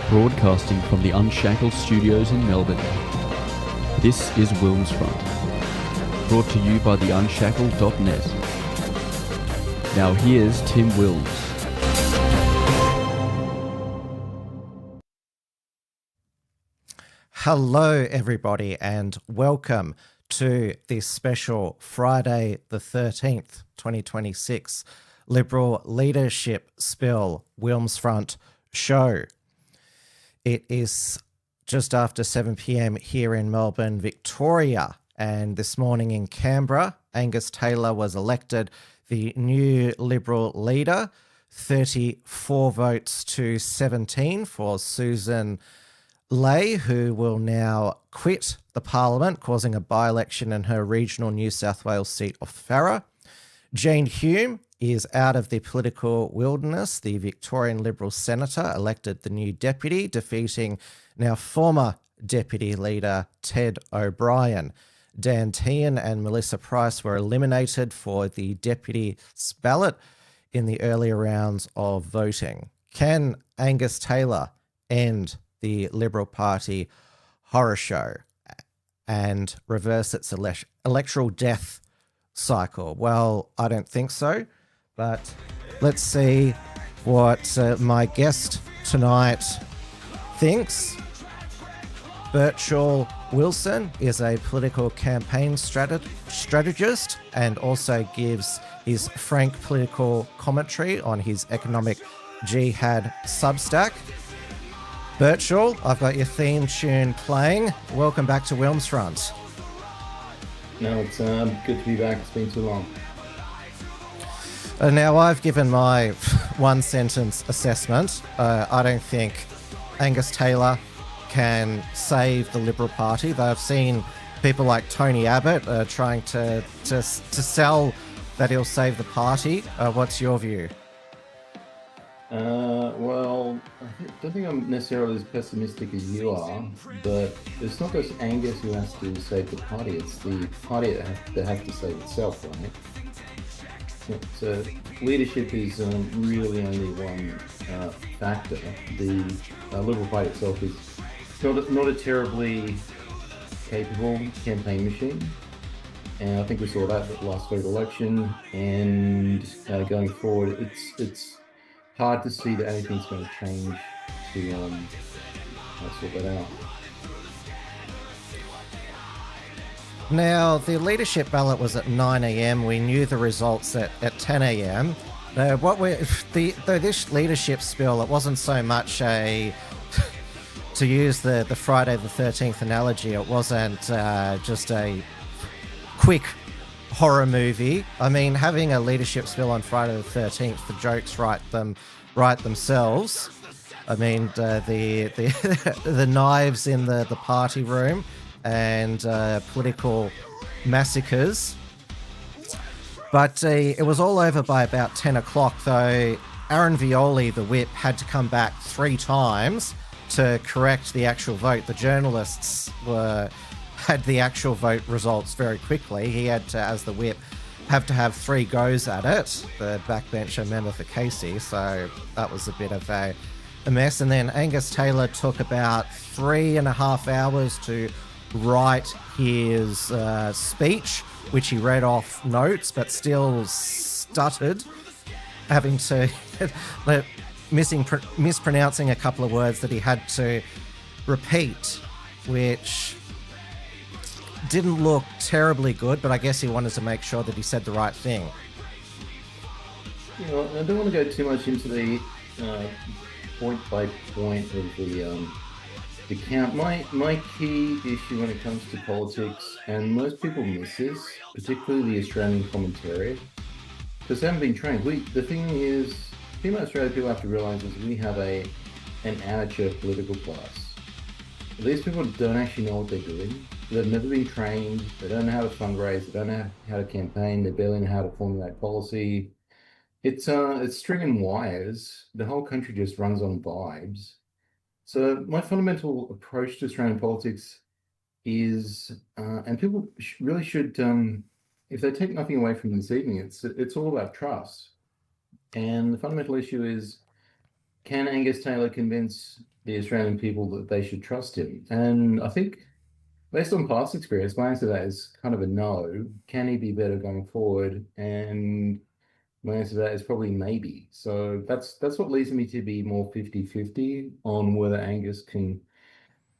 Broadcasting from the Unshackled Studios in Melbourne. This is WilmsFront, brought to you by the Unshackled.net. Now here's Tim Wilms. Hello everybody and welcome to this special Friday the 13th, 2026 Liberal Leadership Spill WilmsFront show. It is just after 7 p.m. here in Melbourne, Victoria, and this morning in Canberra, Angus Taylor was elected the new Liberal leader, 34 votes to 17 for Susan Lay, who will now quit the Parliament, causing a by-election in her regional New South Wales seat of Farrer. Jane Hume is out of the political wilderness. The Victorian Liberal Senator elected the new deputy, defeating now former Deputy Leader Ted O'Brien. Dan Tehan and Melissa Price were eliminated for the deputy's ballot in the earlier rounds of voting. Can Angus Taylor end the Liberal Party horror show and reverse its electoral death cycle? Well, I don't think so, but let's see what my guest tonight thinks. Burchell Wilson is a political campaign strategist and also gives his frank political commentary on his economic jihad Substack. Burchell, I've got your theme tune playing. Welcome back to WilmsFront. No, it's good to be back. It's been too long. Now, I've given my one-sentence assessment. I don't think Angus Taylor can save the Liberal Party. They've seen people like Tony Abbott trying to sell that he'll save the party. What's your view? Well, I don't think I'm necessarily as pessimistic as you are, but it's not just Angus who has to save the party, it's the party that has to save itself, right? So leadership is really only one factor. The Liberal Party itself is not a terribly capable campaign machine, and I think we saw that at the last federal election, and going forward, it's hard to see that anything's going to change to sort that out. Now, the leadership ballot was at 9 a.m. We knew the results at 10 a.m. This leadership spill, it wasn't so much to use the Friday the 13th analogy, it wasn't just a quick horror movie. I mean, having a leadership spill on Friday the 13th, the jokes write themselves. I mean, the knives in the party room and political massacres. But it was all over by about 10 o'clock, though Aaron Violi, the whip, had to come back 3 times to correct the actual vote. The journalists had the actual vote results very quickly. He had to, as the whip, have to have 3 goes at it, the backbencher member for Casey, so that was a bit of a mess. And then Angus Taylor took about 3.5 hours to write his speech, which he read off notes, but still stuttered, having to mispronouncing a couple of words that he had to repeat, which didn't look terribly good, but I guess he wanted to make sure that he said the right thing. You know, I don't want to go too much into the point by point of the count. My key issue when it comes to politics, and most people miss this, particularly the Australian commentary, because they haven't been trained. The thing is, in Australia, people have to realise is we have an amateur political class. These people don't actually know what they're doing. They've never been trained. They don't know how to fundraise. They don't know how to campaign. They barely know how to formulate policy. It's stringing wires. The whole country just runs on vibes. So my fundamental approach to Australian politics is, and people really should, if they take nothing away from this evening, it's all about trust. And the fundamental issue is, can Angus Taylor convince the Australian people that they should trust him. And I think based on past experience, my answer to that is kind of a no. Can he be better going forward? And my answer to that is probably maybe. So that's what leads me to be more 50-50 on whether Angus can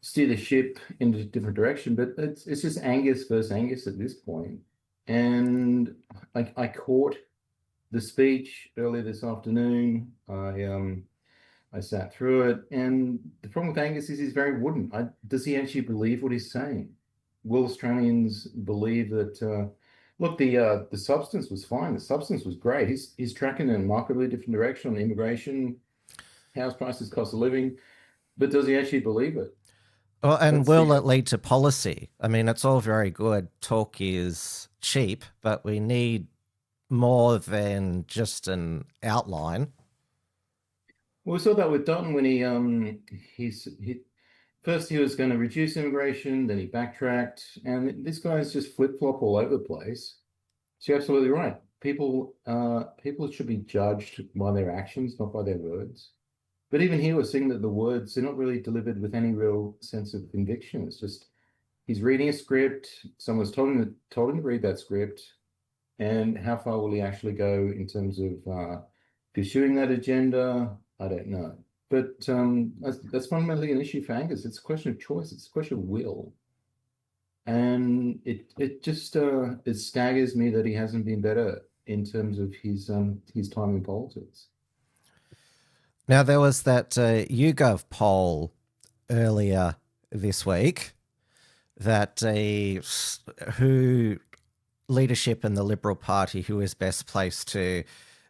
steer the ship in a different direction. But it's just Angus versus Angus at this point. And I caught the speech earlier this afternoon. I sat through it, and the problem with Angus is he's very wooden. Does he actually believe what he's saying? Will Australians believe that? Look, the substance was fine. The substance was great. He's tracking in a markedly different direction on immigration, house prices, cost of living. But does he actually believe it? Well, and will it lead to policy? I mean, it's all very good. Talk is cheap, but we need more than just an outline. Well, we saw that with Dutton when he first he was going to reduce immigration, then he backtracked, and this guy's just flip-flop all over the place. So you're absolutely right. People should be judged by their actions, not by their words. But even here, we're seeing that the words are not really delivered with any real sense of conviction. It's just he's reading a script. Someone's told him to read that script, and how far will he actually go in terms of pursuing that agenda? I don't know. But that's fundamentally an issue for Angus. It's a question of choice. It's a question of will. And it just it staggers me that he hasn't been better in terms of his time in politics. Now, there was that YouGov poll earlier this week that who leadership in the Liberal Party who is best placed to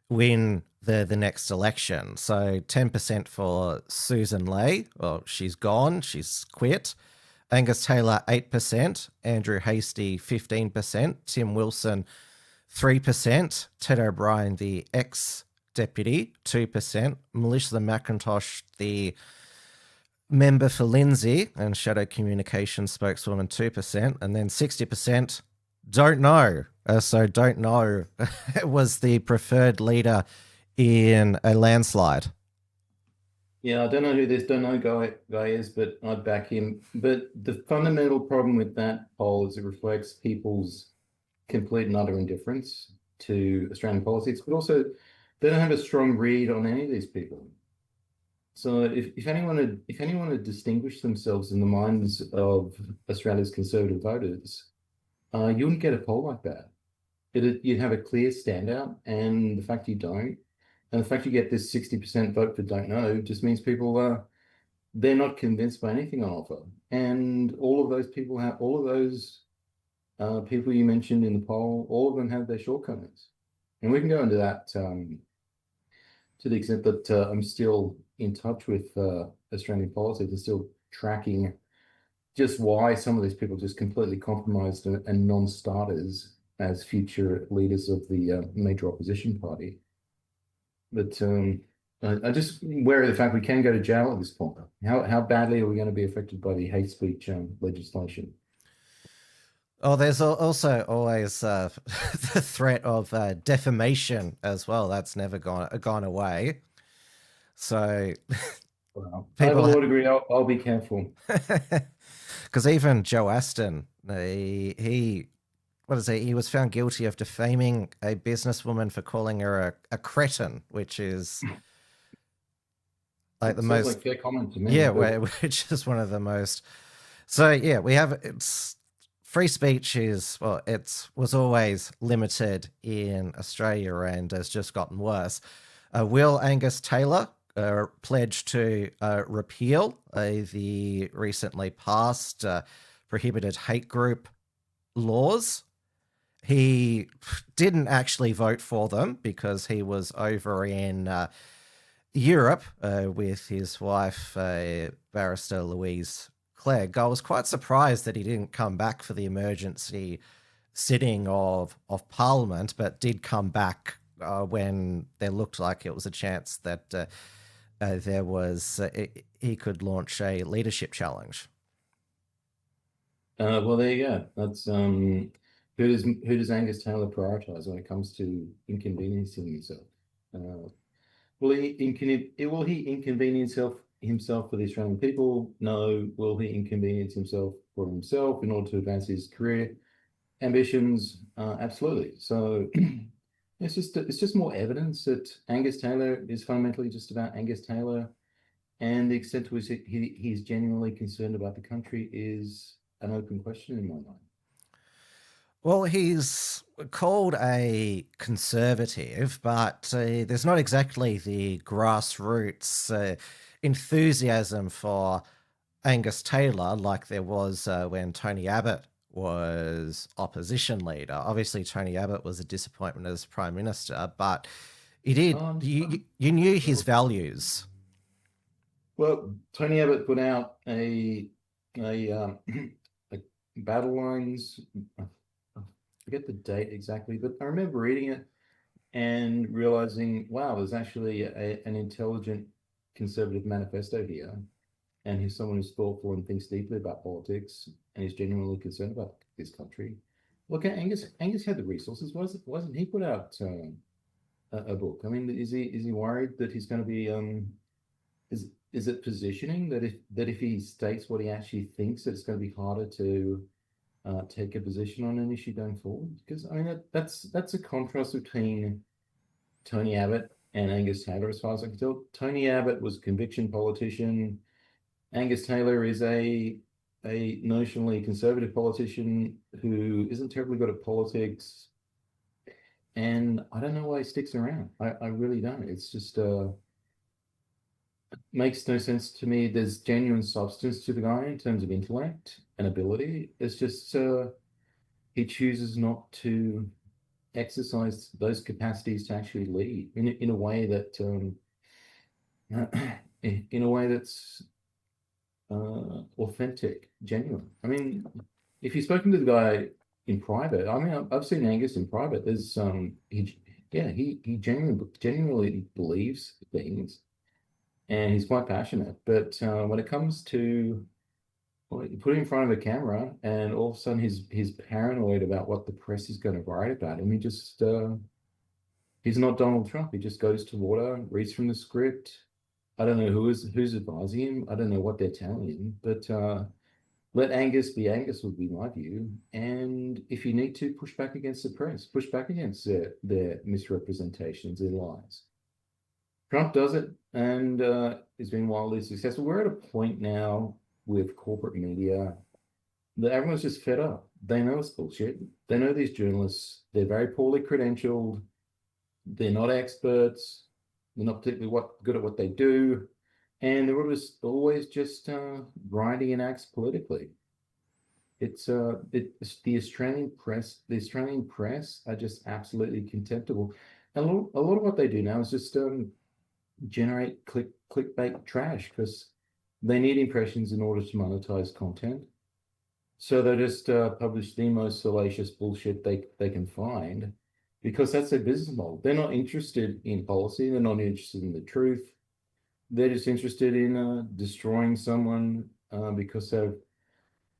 win the next election. So 10% for Susan Ley. Well, she's gone. She's quit. Angus Taylor, 8%. Andrew Hastie, 15%. Tim Wilson, 3%. Ted O'Brien, the ex-deputy, 2%. Melissa McIntosh, the member for Lindsay and Shadow Communications spokeswoman, 2%. And then 60%, don't know. So don't know was the preferred leader in a landslide. Yeah, I don't know who this don't know guy is, but I'd back him. But the fundamental problem with that poll is it reflects people's complete and utter indifference to Australian politics, but also they don't have a strong read on any of these people. So if anyone had distinguished themselves in the minds of Australia's Conservative voters, you wouldn't get a poll like that. You'd have a clear standout, and the fact you don't, and the fact you get this 60% vote for don't know, just means people they're not convinced by anything on offer. And all of those people people you mentioned in the poll, all of them have their shortcomings. And we can go into that to the extent that I'm still in touch with Australian politics and still tracking just why some of these people just completely compromised and non-starters as future leaders of the major opposition party. But I just wary of the fact we can go to jail at this point. How badly are we going to be affected by the hate speech legislation? Oh, there's also always the threat of defamation as well. That's never gone away. So Well, I have a law degree. I'll be careful. Because even Joe Aston, he was found guilty of defaming a businesswoman for calling her a cretin, which is like the most like fair comment to me. Yeah, which is one of the most. So yeah, we have free speech was always limited in Australia and has just gotten worse. Will Angus Taylor pledged to repeal the recently passed prohibited hate group laws. He didn't actually vote for them because he was over in Europe with his wife, Barrister Louise Clegg. I was quite surprised that he didn't come back for the emergency sitting of Parliament, but did come back when there looked like it was a chance that there was he could launch a leadership challenge. Well, there you go. That's who does Angus Taylor prioritise when it comes to inconveniencing himself? Will he inconvenience himself for the Australian people? No. Will he inconvenience himself for himself in order to advance his career ambitions? Absolutely. So it's just more evidence that Angus Taylor is fundamentally just about Angus Taylor, and the extent to which he's genuinely concerned about the country is an open question in my mind. Well, he's called a conservative, but there's not exactly the grassroots enthusiasm for Angus Taylor like there was when Tony Abbott was opposition leader. Obviously, Tony Abbott was a disappointment as Prime Minister, but he did. You knew his values. Well, Tony Abbott put out a battle lines. I forget the date exactly, but I remember reading it and realizing, wow, there's actually an intelligent conservative manifesto here, and he's someone who's thoughtful and thinks deeply about politics and is genuinely concerned about this country. Look, Angus had the resources. Wasn't he put out a book? I mean, is he worried that he's going to be is it positioning that if he states what he actually thinks, that it's going to be harder to take a position on an issue going forward? Because I mean that's a contrast between Tony Abbott and Angus Taylor, as far as I can tell. Tony Abbott was a conviction politician. Angus Taylor is a notionally conservative politician who isn't terribly good at politics, and I don't know why he sticks around. I really don't. It's just makes no sense to me. There's genuine substance to the guy in terms of intellect and ability. It's just he chooses not to exercise those capacities to actually lead in a way that in a way that's authentic, genuine. I mean, if you've spoken to the guy in private, I mean, I've seen Angus in private. There's he genuinely believes things, and he's quite passionate. But when it comes to you put him in front of a camera, and all of a sudden he's paranoid about what the press is going to write about him. He just he's not Donald Trump. He just goes to water, reads from the script. I don't know who's advising him. I don't know what they're telling him. But let Angus be Angus would be my view. And if you need to, push back against the press, push back against their misrepresentations, their lies. Trump does it, and has been wildly successful. We're at a point now with corporate media that everyone's just fed up. They know it's bullshit. They know these journalists, they're very poorly credentialed. They're not experts. They're not particularly good at what they do. And they're always just grinding an axe politically. It's the Australian press. The Australian press are just absolutely contemptible. And a lot of what they do now is just generate clickbait trash, because they need impressions in order to monetize content. So they just publish the most salacious bullshit they can find, because that's their business model. They're not interested in policy. They're not interested in the truth. They're just interested in destroying someone because they've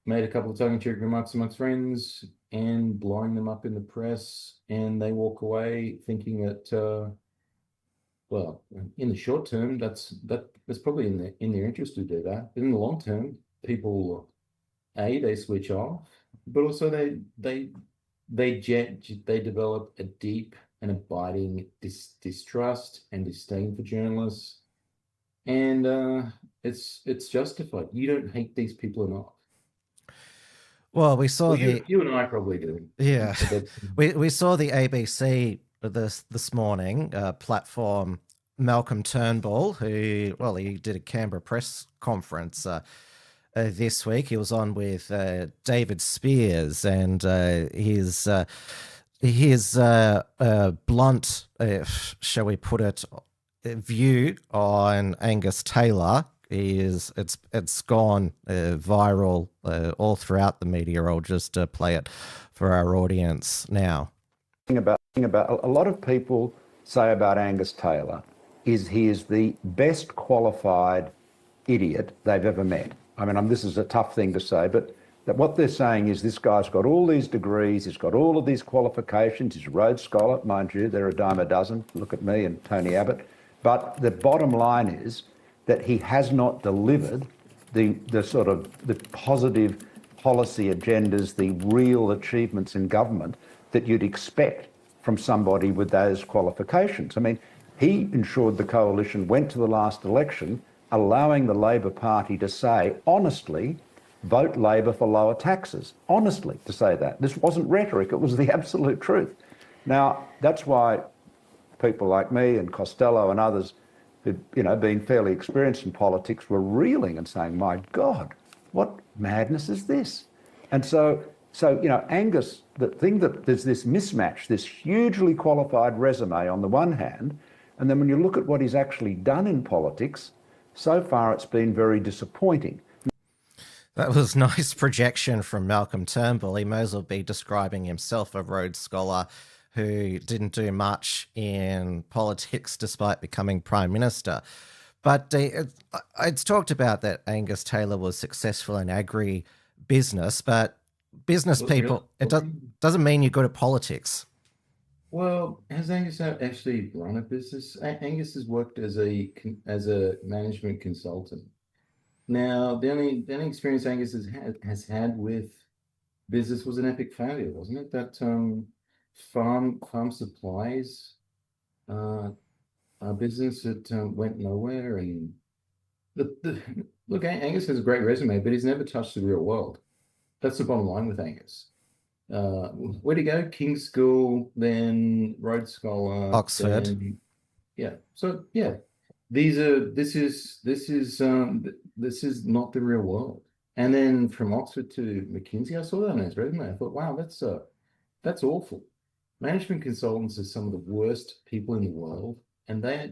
made a couple of tongue-in-cheek remarks amongst friends and blowing them up in the press, and they walk away thinking that well, in the short term, that's probably in their interest to do that. But in the long term, people they switch off, but also they develop a deep and abiding distrust and disdain for journalists, and it's justified. You don't hate these people enough. Well, we saw you and I probably do. Yeah, we saw the ABC this morning platform Malcolm Turnbull, who, well, he did a Canberra press conference this week. He was on with David Spears, and his blunt, shall we put it, view on Angus Taylor is it's gone viral all throughout the media. I'll just play it for our audience now. About a lot of people say about Angus Taylor is he is the best qualified idiot they've ever met. I mean, this is a tough thing to say, but that what they're saying is this guy's got all these degrees, he's got all of these qualifications, he's a Rhodes Scholar, mind you, they're a dime a dozen. Look at me and Tony Abbott. But the bottom line is that he has not delivered the sort of the positive policy agendas, the real achievements in government that you'd expect from somebody with those qualifications. I mean, he ensured the coalition went to the last election, allowing the Labor Party to say, honestly, vote Labor for lower taxes. Honestly, to say that. This wasn't rhetoric, it was the absolute truth. Now, that's why people like me and Costello and others who'd, been fairly experienced in politics were reeling and saying, my God, what madness is this? And so Angus, the thing that there's this mismatch, this hugely qualified resume on the one hand, and then when you look at what he's actually done in politics, so far it's been very disappointing. That was nice projection from Malcolm Turnbull. He may as well be describing himself a Rhodes Scholar who didn't do much in politics despite becoming Prime Minister. But it's talked about that Angus Taylor was successful in agri-business, but business people, it doesn't mean you're good at politics. Well, has Angus actually run a business? Angus has worked as a management consultant. Now, the only experience Angus has had with business was an epic failure, wasn't it? That farm supplies business that went nowhere. And look, Angus has a great resume, but he's never touched the real world. That's the bottom line with Angus. Where'd he go? King's School, then Rhodes Scholar, Oxford. Yeah. So yeah, this is not the real world. And then from Oxford to McKinsey, I saw that on his resume. I thought, wow, that's awful. Management consultants are some of the worst people in the world, and they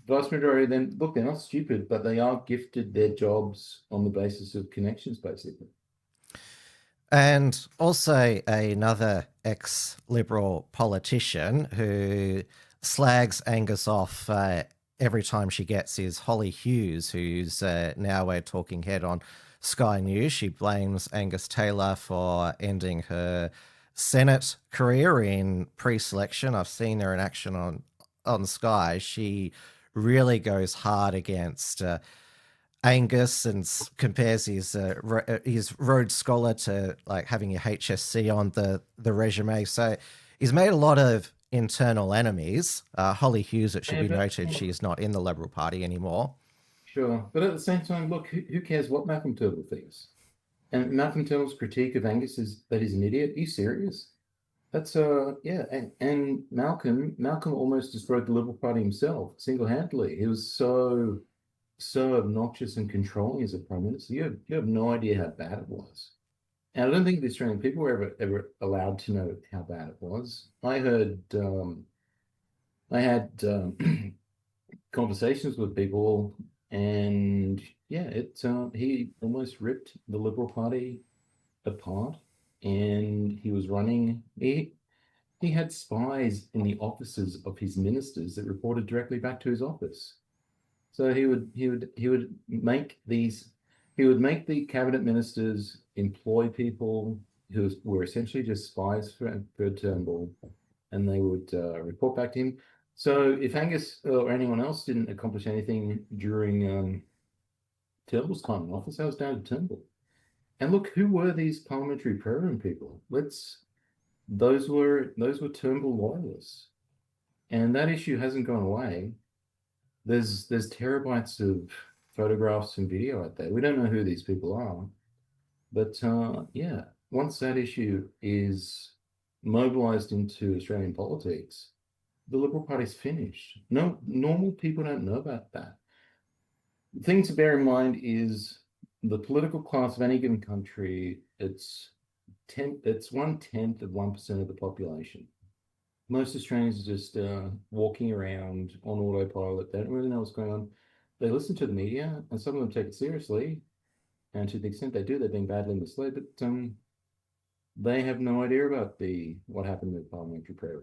vast majority of them, look, they're not stupid, but they are gifted their jobs on the basis of connections, basically. And also another ex-Liberal politician who slags Angus off every time she gets is Holly Hughes, who's now a talking head on Sky News. She blames Angus Taylor for ending her Senate career in pre-selection. I've seen her in action on Sky. She really goes hard against Angus and compares his Rhodes Scholar to like having your HSC on the resume. So he's made a lot of internal enemies. Holly Hughes, it should be noted, she is not in the Liberal Party anymore. Sure, but at the same time, look, who cares what Malcolm Turnbull thinks? And Malcolm Turnbull's critique of Angus is that he's an idiot. Are you serious? That's yeah, and Malcolm almost destroyed the Liberal Party himself single-handedly. He was so obnoxious and controlling as a Prime Minister. You have no idea how bad it was. And I don't think the Australian people were ever allowed to know how bad it was. I had conversations with people, and yeah, he almost ripped the Liberal Party apart, and he was running. He had spies in the offices of his ministers that reported directly back to his office. So he would make the cabinet ministers employ people who were essentially just spies for Turnbull, and they would report back to him. So if Angus or anyone else didn't accomplish anything during Turnbull's time in office, that was down to Turnbull. And look, who were these parliamentary program people? Those were Turnbull loyalists, and that issue hasn't gone away. There's terabytes of photographs and video out there. We don't know who these people are, but yeah, once that issue is mobilized into Australian politics, the Liberal Party's finished. No, normal people don't know about that. The thing to bear in mind is the political class of any given country, it's 1/10 of 1% of the population. Most Australians are just walking around on autopilot. They don't really know what's going on. They listen to the media, and some of them take it seriously. And to the extent they do, they're being badly misled. But they have no idea about what happened with parliamentary prayer.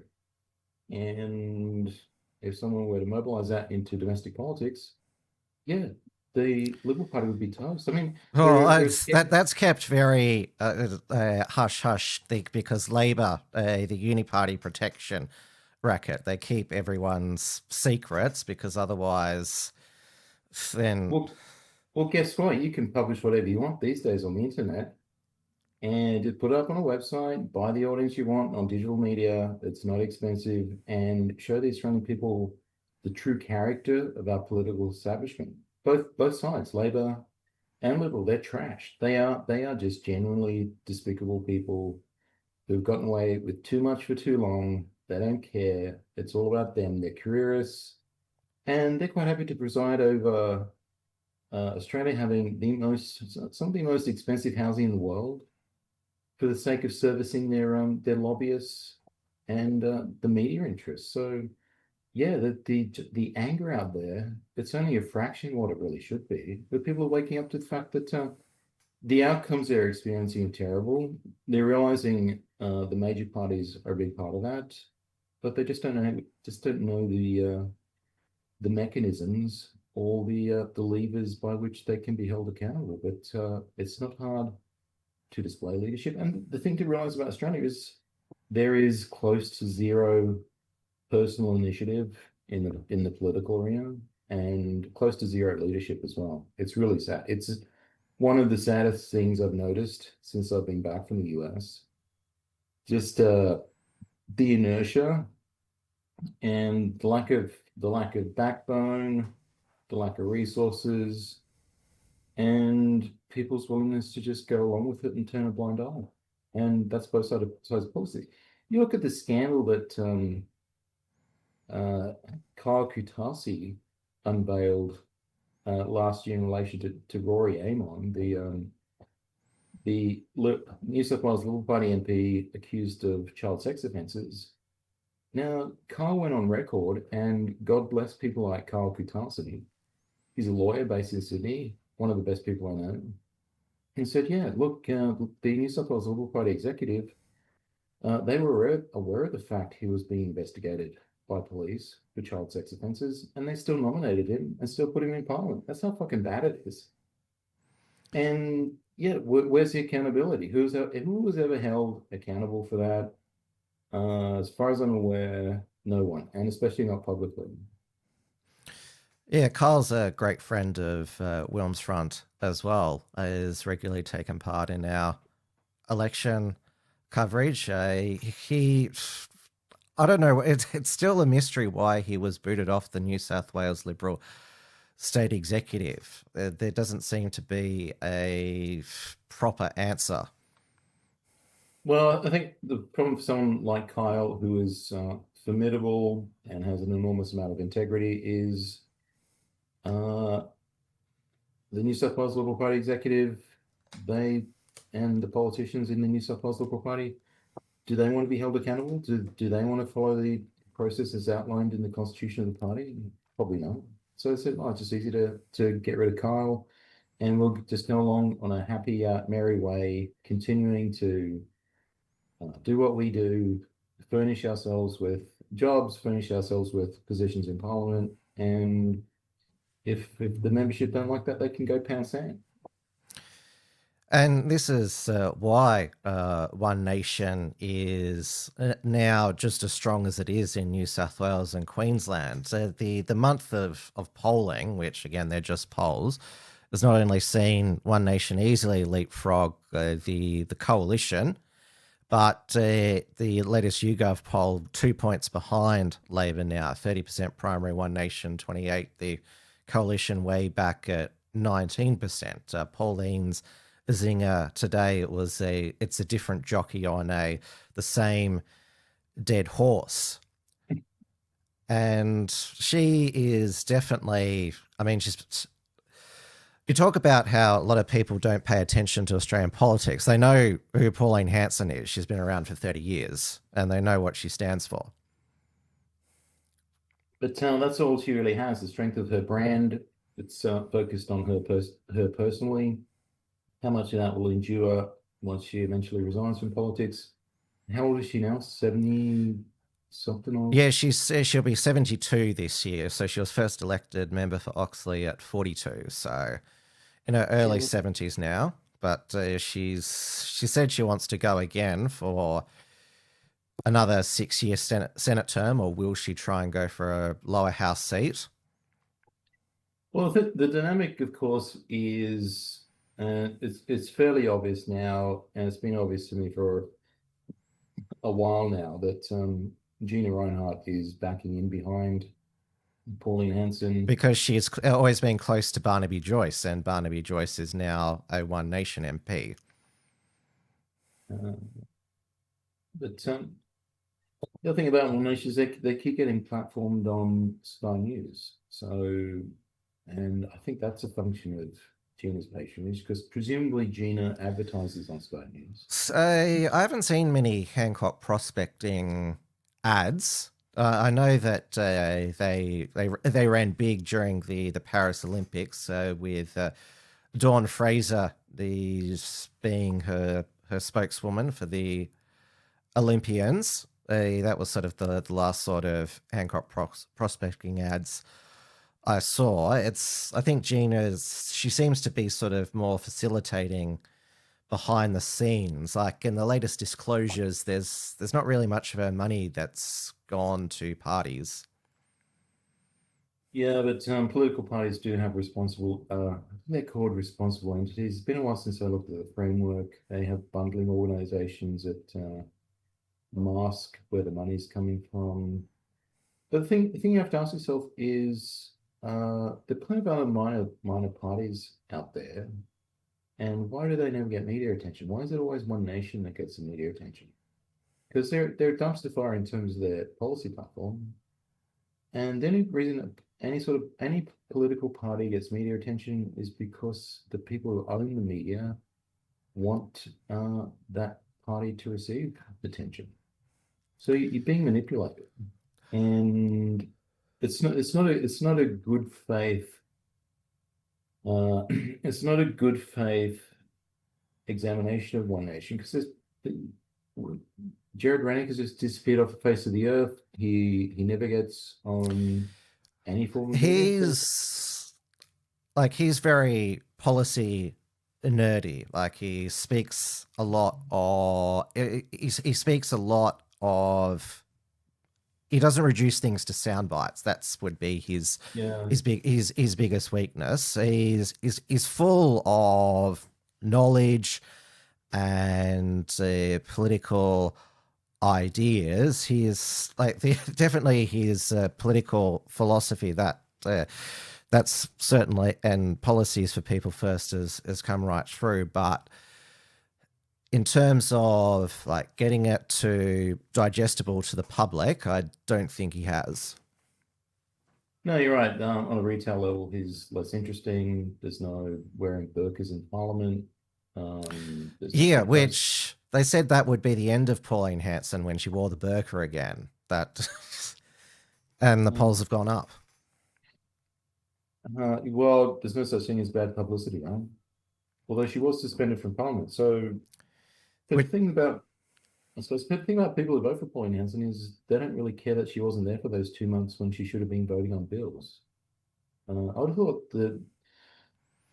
And if someone were to mobilize that into domestic politics, yeah, the Liberal Party would be toast. I mean, that's kept very hush-hush think, because Labor, the Uniparty protection racket, they keep everyone's secrets because otherwise then Well, guess what? You can publish whatever you want these days on the internet and just put it up on a website, buy the audience you want on digital media. It's not expensive, and show these friendly people the true character of our political establishment. Both sides, Labor and Liberal, they're trash. They are just genuinely despicable people who've gotten away with too much for too long. They don't care. It's all about them. They're careerists, and they're quite happy to preside over Australia having some of the most expensive housing in the world for the sake of servicing their lobbyists and the media interests. So yeah, the anger out there, it's only a fraction of what it really should be. But people are waking up to the fact that the outcomes they're experiencing are terrible. They're realizing the major parties are a big part of that, but they just don't know the mechanisms or the levers by which they can be held accountable. But it's not hard to display leadership. And the thing to realize about Australia is there is close to zero personal initiative in the political arena, and close to zero leadership as well. It's really sad. It's one of the saddest things I've noticed since I've been back from the US. Just the inertia and the lack of backbone, the lack of resources, and people's willingness to just go along with it and turn a blind eye. And that's both sides of policy. You look at the scandal that Kyle Kutasi unveiled last year in relation to Rory Amon, the New South Wales Liberal Party MP accused of child sex offences. Now, Kyle went on record, and God bless people like Kyle Kutasi. He's a lawyer based in Sydney, one of the best people I know, and said, yeah, look, the New South Wales Liberal Party executive, they were aware of the fact he was being investigated by police for child sex offences, and they still nominated him and still put him in Parliament. That's how fucking bad it is. And yeah, where's the accountability? Who was ever held accountable for that? As far as I'm aware, no one, and especially not publicly. Yeah, Kyle's a great friend of WilmsFront as well. Is regularly taken part in our election coverage. He, I don't know, it's still a mystery why he was booted off the New South Wales Liberal state executive. There doesn't seem to be a proper answer. Well, I think the problem for someone like Kyle, who is formidable and has an enormous amount of integrity, is the New South Wales Liberal Party executive, and the politicians in the New South Wales Liberal Party, do they want to be held accountable? Do they want to follow the processes outlined in the constitution of the party? Probably not. So I said, oh, it's just easy to get rid of Kyle, and we'll just go along on a happy, merry way, continuing to do what we do, furnish ourselves with jobs, furnish ourselves with positions in Parliament, and if the membership don't like that, they can go pound sand. And this is why One Nation is now just as strong as it is in New South Wales and Queensland. So the month of polling, which again, they're just polls, has not only seen One Nation easily leapfrog the coalition, but the latest YouGov poll, 2 points behind Labor now, 30% primary One Nation, 28%. The coalition way back at 19%. Pauline's zinger today, it's a different jockey on the same dead horse. And she is definitely, I mean, you talk about how a lot of people don't pay attention to Australian politics. They know who Pauline Hanson is. She's been around for 30 years and they know what she stands for. But that's all she really has, the strength of her brand. It's focused on her personally. How much of that will endure once she eventually resigns from politics? How old is she now? 70 something? Or... Yeah, she'll be 72 this year. So she was first elected member for Oxley at 42. So in her early 70s now. But she said she wants to go again for another 6-year Senate term, or will she try and go for a lower house seat? Yeah, well, Well, she said she wants to go again for another 6-year Senate term, or will she try and go for a lower house seat? Well, she said she wants to go again for another 6-year Senate term, or will she try and go for a lower house seat? Well, the dynamic, of course, is it's fairly obvious now, and it's been obvious to me for a while now that Gina Reinhardt is backing in behind Pauline Hanson. Because she's always been close to Barnaby Joyce, and Barnaby Joyce is now a One Nation MP. But the other thing about One Nation is they keep getting platformed on Sky News. So, and I think that's a function of Gina's patronage, because presumably Gina advertises on Sky News. So I haven't seen many Hancock prospecting ads. I know that they ran big during the Paris Olympics with Dawn Fraser being her spokeswoman for the Olympians. That was sort of the last sort of Hancock prospecting ads I saw. I think she seems to be sort of more facilitating behind the scenes. Like in the latest disclosures, there's not really much of her money that's gone to parties. Yeah, but political parties do have responsible, they're called responsible entities. It's been a while since I looked at the framework. They have bundling organizations that mask where the money's coming from. But the thing you have to ask yourself is, there are plenty of other minor parties out there, and why do they never get media attention? Why is it always One Nation that gets the media attention? Because they're a dumpster fire in terms of their policy platform. And the only reason any political party gets media attention is because the people who own the media want that party to receive attention. So you're being manipulated, and it's not a good faith. It's not a good faith examination of One Nation, because Jared Rennick has just disappeared off the face of the earth. He never gets on any form of he's very policy nerdy. Like he speaks a lot he doesn't reduce things to sound bites. That's would be his biggest weakness. He's full of knowledge and political ideas. He is definitely his political philosophy that's certainly, and policies for people first has come right through. But in terms of like getting it to digestible to the public, I don't think he has. No, you're right. On a retail level, he's less interesting. There's no wearing burqas in Parliament. Which they said that would be the end of Pauline Hanson when she wore the burqa again. And the polls have gone up. Well, there's no such thing as bad publicity, right? Although she was suspended from Parliament. So the thing about people who vote for Pauline Hanson is they don't really care that she wasn't there for those 2 months when she should have been voting on bills. I would have thought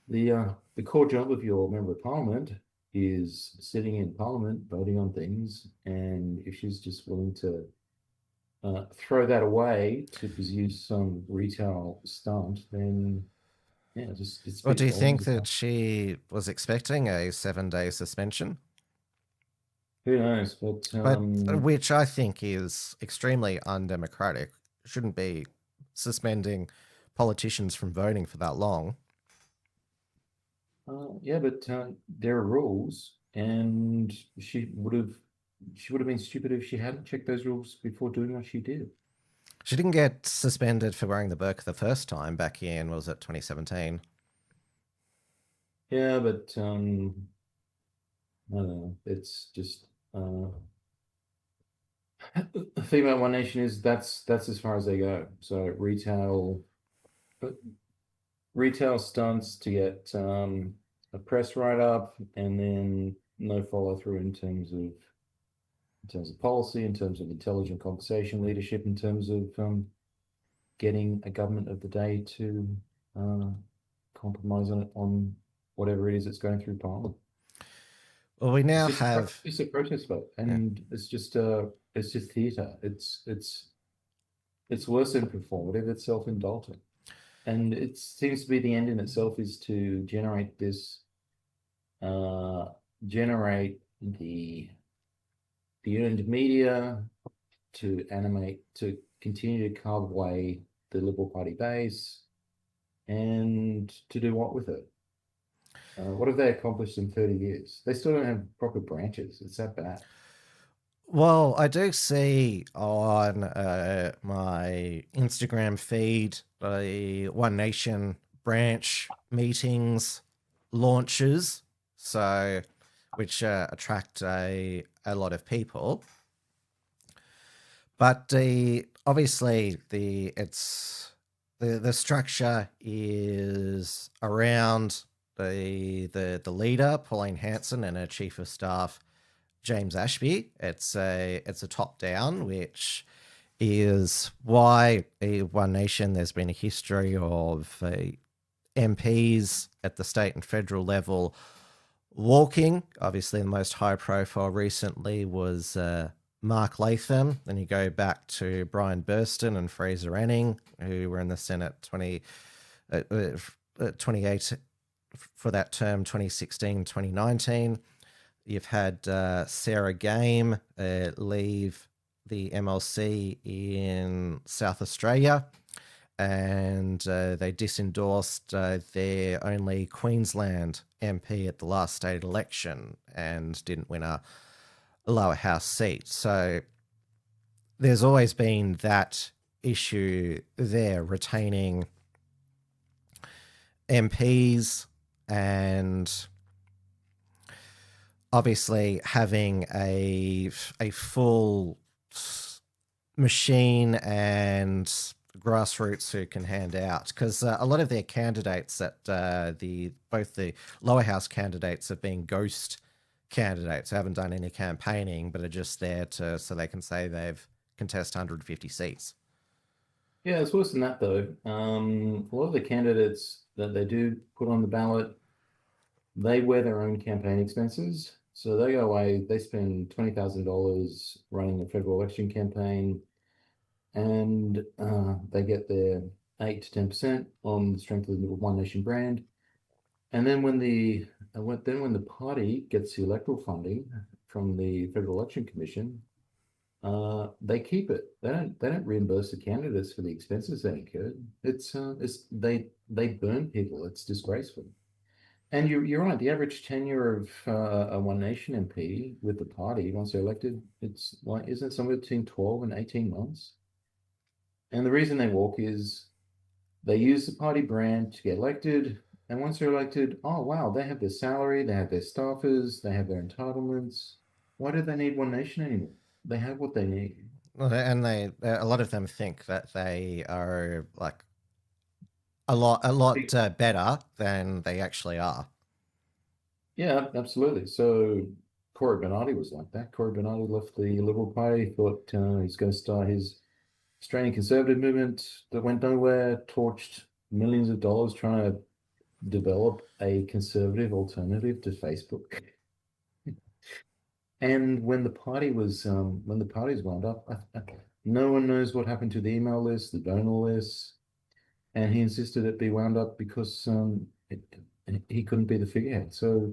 the core job of your member of Parliament is sitting in Parliament, voting on things, and if she's just willing to throw that away to pursue some retail stunt, then yeah, it's. Well, do you think that she was expecting a 7-day suspension? Who knows? But which I think is extremely undemocratic. Shouldn't be suspending politicians from voting for that long. Yeah, but there are rules, and she would have been stupid if she hadn't checked those rules before doing what she did. She didn't get suspended for wearing the burqa the first time back in, what was it, 2017? Yeah, but I don't know. It's just the thing about One Nation is that's as far as they go. So retail stunts to get a press write-up, and then no follow-through in terms of policy, in terms of intelligent conversation leadership, in terms of getting a government of the day to compromise on whatever it is that's going through Parliament. Well, we now it's a protest vote, and it's just theatre. It's worse than performative. It's self-indulgent. and it seems to be the end in itself is to generate this, generate the earned media to animate, to continue to carve away the Liberal Party base, and to do what with it? What have they accomplished in 30 years? They still don't have proper branches. It's that bad. Well, I do see on my Instagram feed the One Nation branch meetings launches, so which attract a lot of people. But obviously the structure is around the leader, Pauline Hanson, and her chief of staff, James Ashby. It's a top down, which is why One Nation, there's been a history of MPs at the state and federal level walking. Obviously, the most high profile recently was Mark Latham. Then you go back to Brian Burston and Fraser Anning, who were in the Senate 28 for that term, 2016, 2019. You've had Sarah Game leave the MLC in South Australia, and they disendorsed their only Queensland MP at the last state election and didn't win a lower house seat. So there's always been that issue there, retaining MPs, and obviously having a full machine and grassroots who can hand out, because a lot of their candidates at both the lower house candidates have been ghost candidates who haven't done any campaigning but are just there so they can say they've contest 150 seats. Yeah, it's worse than that though. A lot of the candidates that they do put on the ballot, they wear their own campaign expenses. So they go away, they spend $20,000 running a federal election campaign, and they get their 8 to 10% on the strength of the One Nation brand. And then when the party gets the electoral funding from the Federal Election Commission, they keep it. They don't reimburse the candidates for the expenses they incurred. They burn people. It's disgraceful. And you're right. The average tenure of a One Nation MP with the party once they're elected, it's like, isn't it somewhere between 12 and 18 months? And the reason they walk is they use the party brand to get elected. And once they're elected, oh wow, they have their salary, they have their staffers, they have their entitlements. Why do they need One Nation anymore? They have what they need. And a lot of them think that they are like a lot better than they actually are. Yeah, absolutely. So Corey Bernardi was like that. Corey Bernardi left the Liberal Party, thought he's going to start his Australian Conservative movement that went nowhere, torched millions of dollars trying to develop a conservative alternative to Facebook. And when the party was when the parties wound up, no one knows what happened to the email list, the donor list, and he insisted it be wound up because he couldn't be the figurehead. So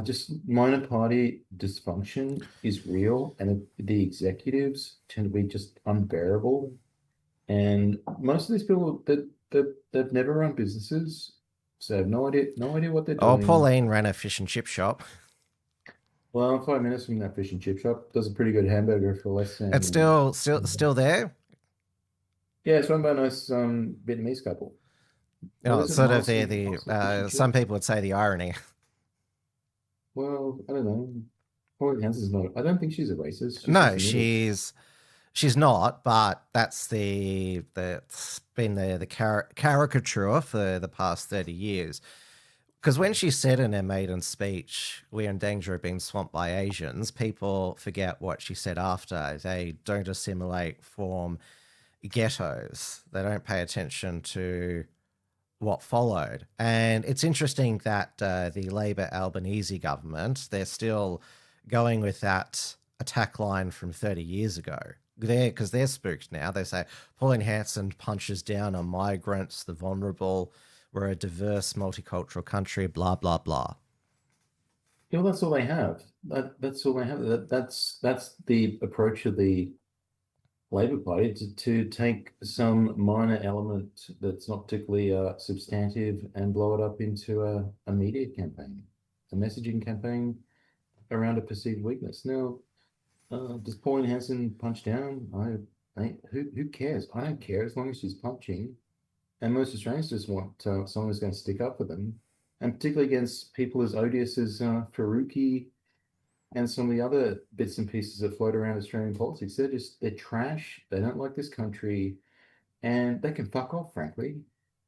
just minor party dysfunction is real, and the executives tend to be just unbearable. And most of these people they've never run businesses, so have no idea what they're doing. Oh, Pauline ran a fish and chip shop. Well, 5 minutes from that fish and chip shop does a pretty good hamburger for less than. It's still there. Yeah, it's run by a nice Vietnamese couple. Oh, it's sort of some people would say the irony. Well, I don't know. Pauline Hanson's not. I don't think she's a racist. No, she's not. But that's been the caricature for the past 30 years. Because when she said in her maiden speech, "We're in danger of being swamped by Asians," people forget what she said after. They don't assimilate, form ghettos. They don't pay attention to what followed. And it's interesting that the Labor Albanese government, they're still going with that attack line from 30 years ago. because they're spooked now. They say Pauline Hanson punches down on migrants, the vulnerable. We're a diverse, multicultural country. Blah blah blah. You know, that's all they have. That's all they have. That's the approach of the Labor Party to take some minor element that's not particularly substantive and blow it up into a media campaign, a messaging campaign around a perceived weakness. Now, does Pauline Hanson punch down? Who cares? I don't care as long as she's punching. And most Australians just want someone who's going to stick up for them, and particularly against people as odious as Faruqi and some of the other bits and pieces that float around Australian politics. They're trash. They don't like this country, and they can fuck off, frankly.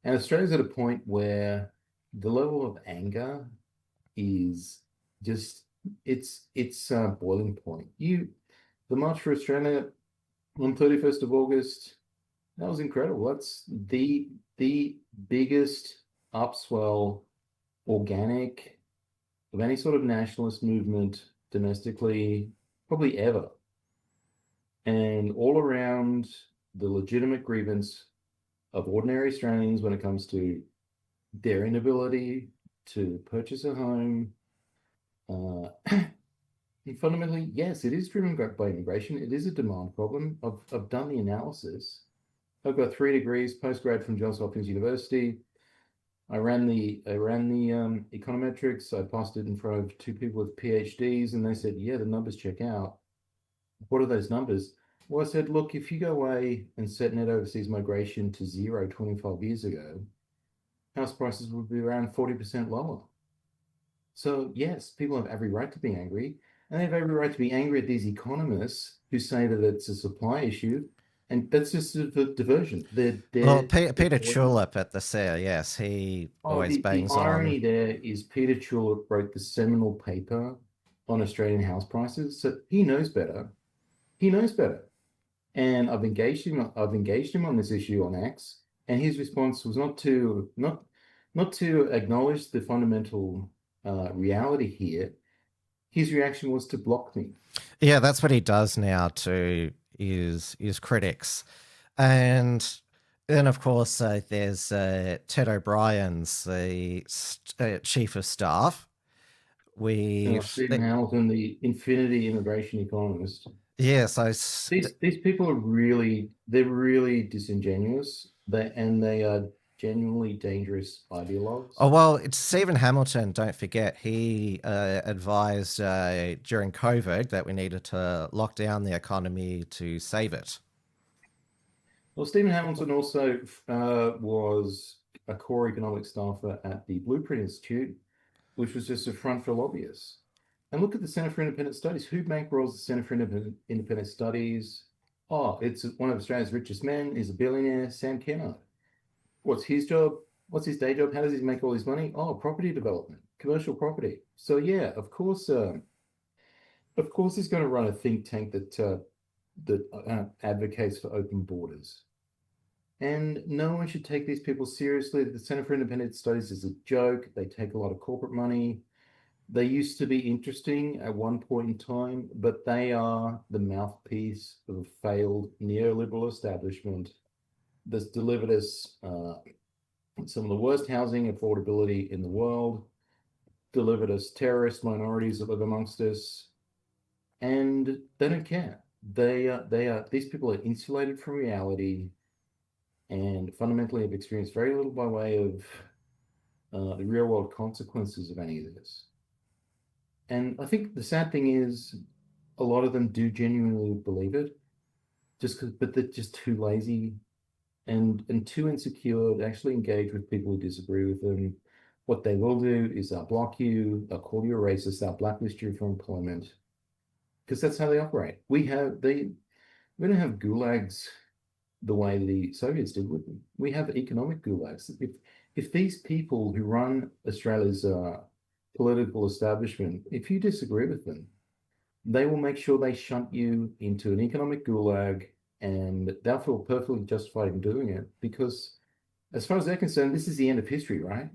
And Australia's at a point where the level of anger is just it's boiling point. The March for Australia on 31st of August, that was incredible. That's the biggest upswell, organic, of any sort of nationalist movement domestically, probably ever. And all around the legitimate grievance of ordinary Australians when it comes to their inability to purchase a home. And fundamentally, yes, it is driven by immigration. It is a demand problem. I've done the analysis. I've got 3 degrees, postgrad from Johns Hopkins University. I ran the econometrics. I passed it in front of 2 people with PhDs, and they said, yeah, the numbers check out. What are those numbers? Well, I said, look, if you go away and set net overseas migration to 0 25 years ago, house prices would be around 40% lower. So yes, people have every right to be angry, and they have every right to be angry at these economists who say that it's a supply issue. And that's just a diversion. Well, Peter Tulip at the CIS, he always bangs on. The irony there is Peter Tulip wrote the seminal paper on Australian house prices, so he knows better. He knows better. And I've engaged him on this issue on X, and his response was not to acknowledge the fundamental reality here. His reaction was to block me. Yeah, that's what he does now to his critics. And then, of course, there's Ted O'Brien's the chief of staff. Stephen Hamilton, the infinity immigration economist. Yes, these people are really disingenuous. They are genuinely dangerous ideologues. Oh, well, it's Stephen Hamilton, don't forget. He advised during COVID that we needed to lock down the economy to save it. Well, Stephen Hamilton also was a core economic staffer at the Blueprint Institute, which was just a front for lobbyists. And look at the Centre for Independent Studies. Who bankrolls the Centre for Independent Studies? Oh, it's one of Australia's richest men. He's a billionaire, Sam Kennard. What's his job? What's his day job? How does he make all his money? Oh, property development, commercial property. So yeah, of course he's going to run a think tank that advocates for open borders. And no one should take these people seriously. The Centre for Independent Studies is a joke. They take a lot of corporate money. They used to be interesting at one point in time, but they are the mouthpiece of a failed neoliberal establishment that's delivered us some of the worst housing affordability in the world, delivered us terrorist minorities that live amongst us, and they don't care. These people are insulated from reality and fundamentally have experienced very little by way of the real world consequences of any of this. And I think the sad thing is a lot of them do genuinely believe it, but they're just too lazy and too insecure to actually engage with people who disagree with them. What they will do is they'll block you, they'll call you a racist, they'll blacklist you from employment, because that's how they operate. We don't have gulags the way the Soviets did with them. We have economic gulags. If these people who run Australia's political establishment, if you disagree with them, they will make sure they shunt you into an economic gulag, and they'll feel perfectly justified in doing it, because as far as they're concerned, this is the end of history, right?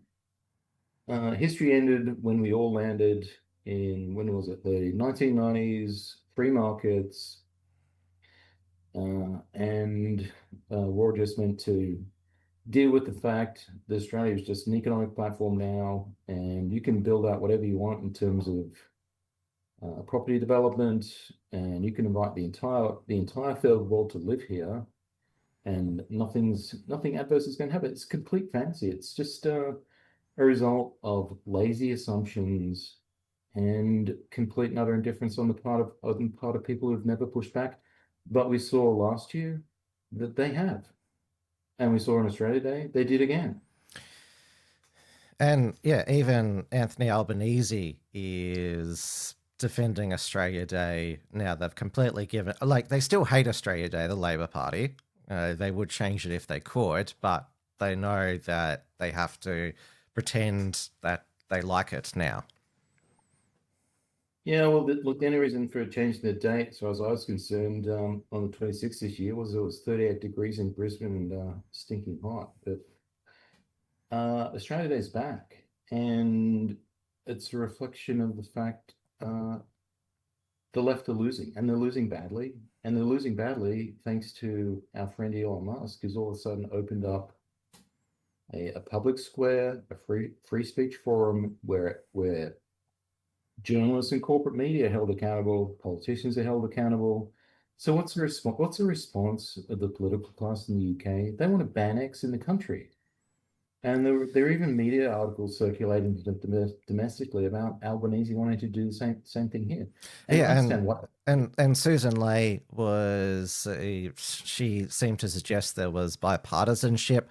History ended when we all landed in, when was it, the 1990s, free markets, and we're just meant to deal with the fact that Australia is just an economic platform now, and you can build out whatever you want in terms of property development, and you can invite the entire third world to live here, and nothing adverse is going to happen. It's complete fantasy. It's just a result of lazy assumptions and complete and utter indifference on the part of people who've never pushed back. But we saw last year that they have, and we saw on Australia Day they did again. And yeah, even Anthony Albanese is defending Australia Day now. They've completely given, like, they still hate Australia Day, the Labor Party. They would change it if they could, but they know that they have to pretend that they like it now. Yeah, well, look, the only reason for changing the date, as far as I was concerned, on the 26th this year was it was 38 degrees in Brisbane and stinking hot. But Australia Day's back, and it's a reflection of the fact the left are losing, and they're losing badly. And they're losing badly thanks to our friend Elon Musk, who's all of a sudden opened up a public square, a free speech forum where journalists and corporate media are held accountable, politicians are held accountable. So what's the response of the political class in the UK? They want to ban X in the country. And there are even media articles circulating domestically about Albanese wanting to do the same thing here. And Susan Ley she seemed to suggest there was bipartisanship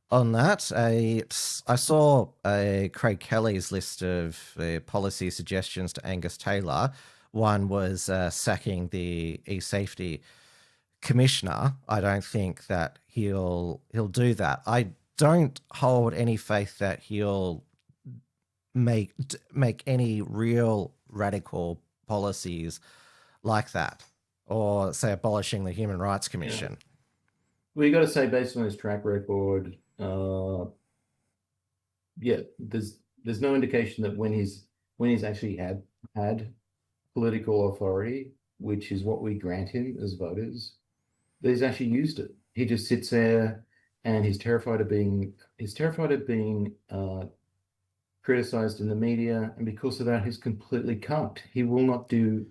on that. I saw Craig Kelly's list of policy suggestions to Angus Taylor. One was sacking the e-safety commissioner. I don't think that he'll do that. I don't hold any faith that he'll make any real radical policies like that, or say abolishing the Human Rights Commission. Yeah. Well, you got to say, based on his track record, there's no indication that when he's actually had political authority, which is what we grant him as voters, that he's actually used it. He just sits there and he's terrified of being criticized in the media, and because of that, he's completely cucked. He will not do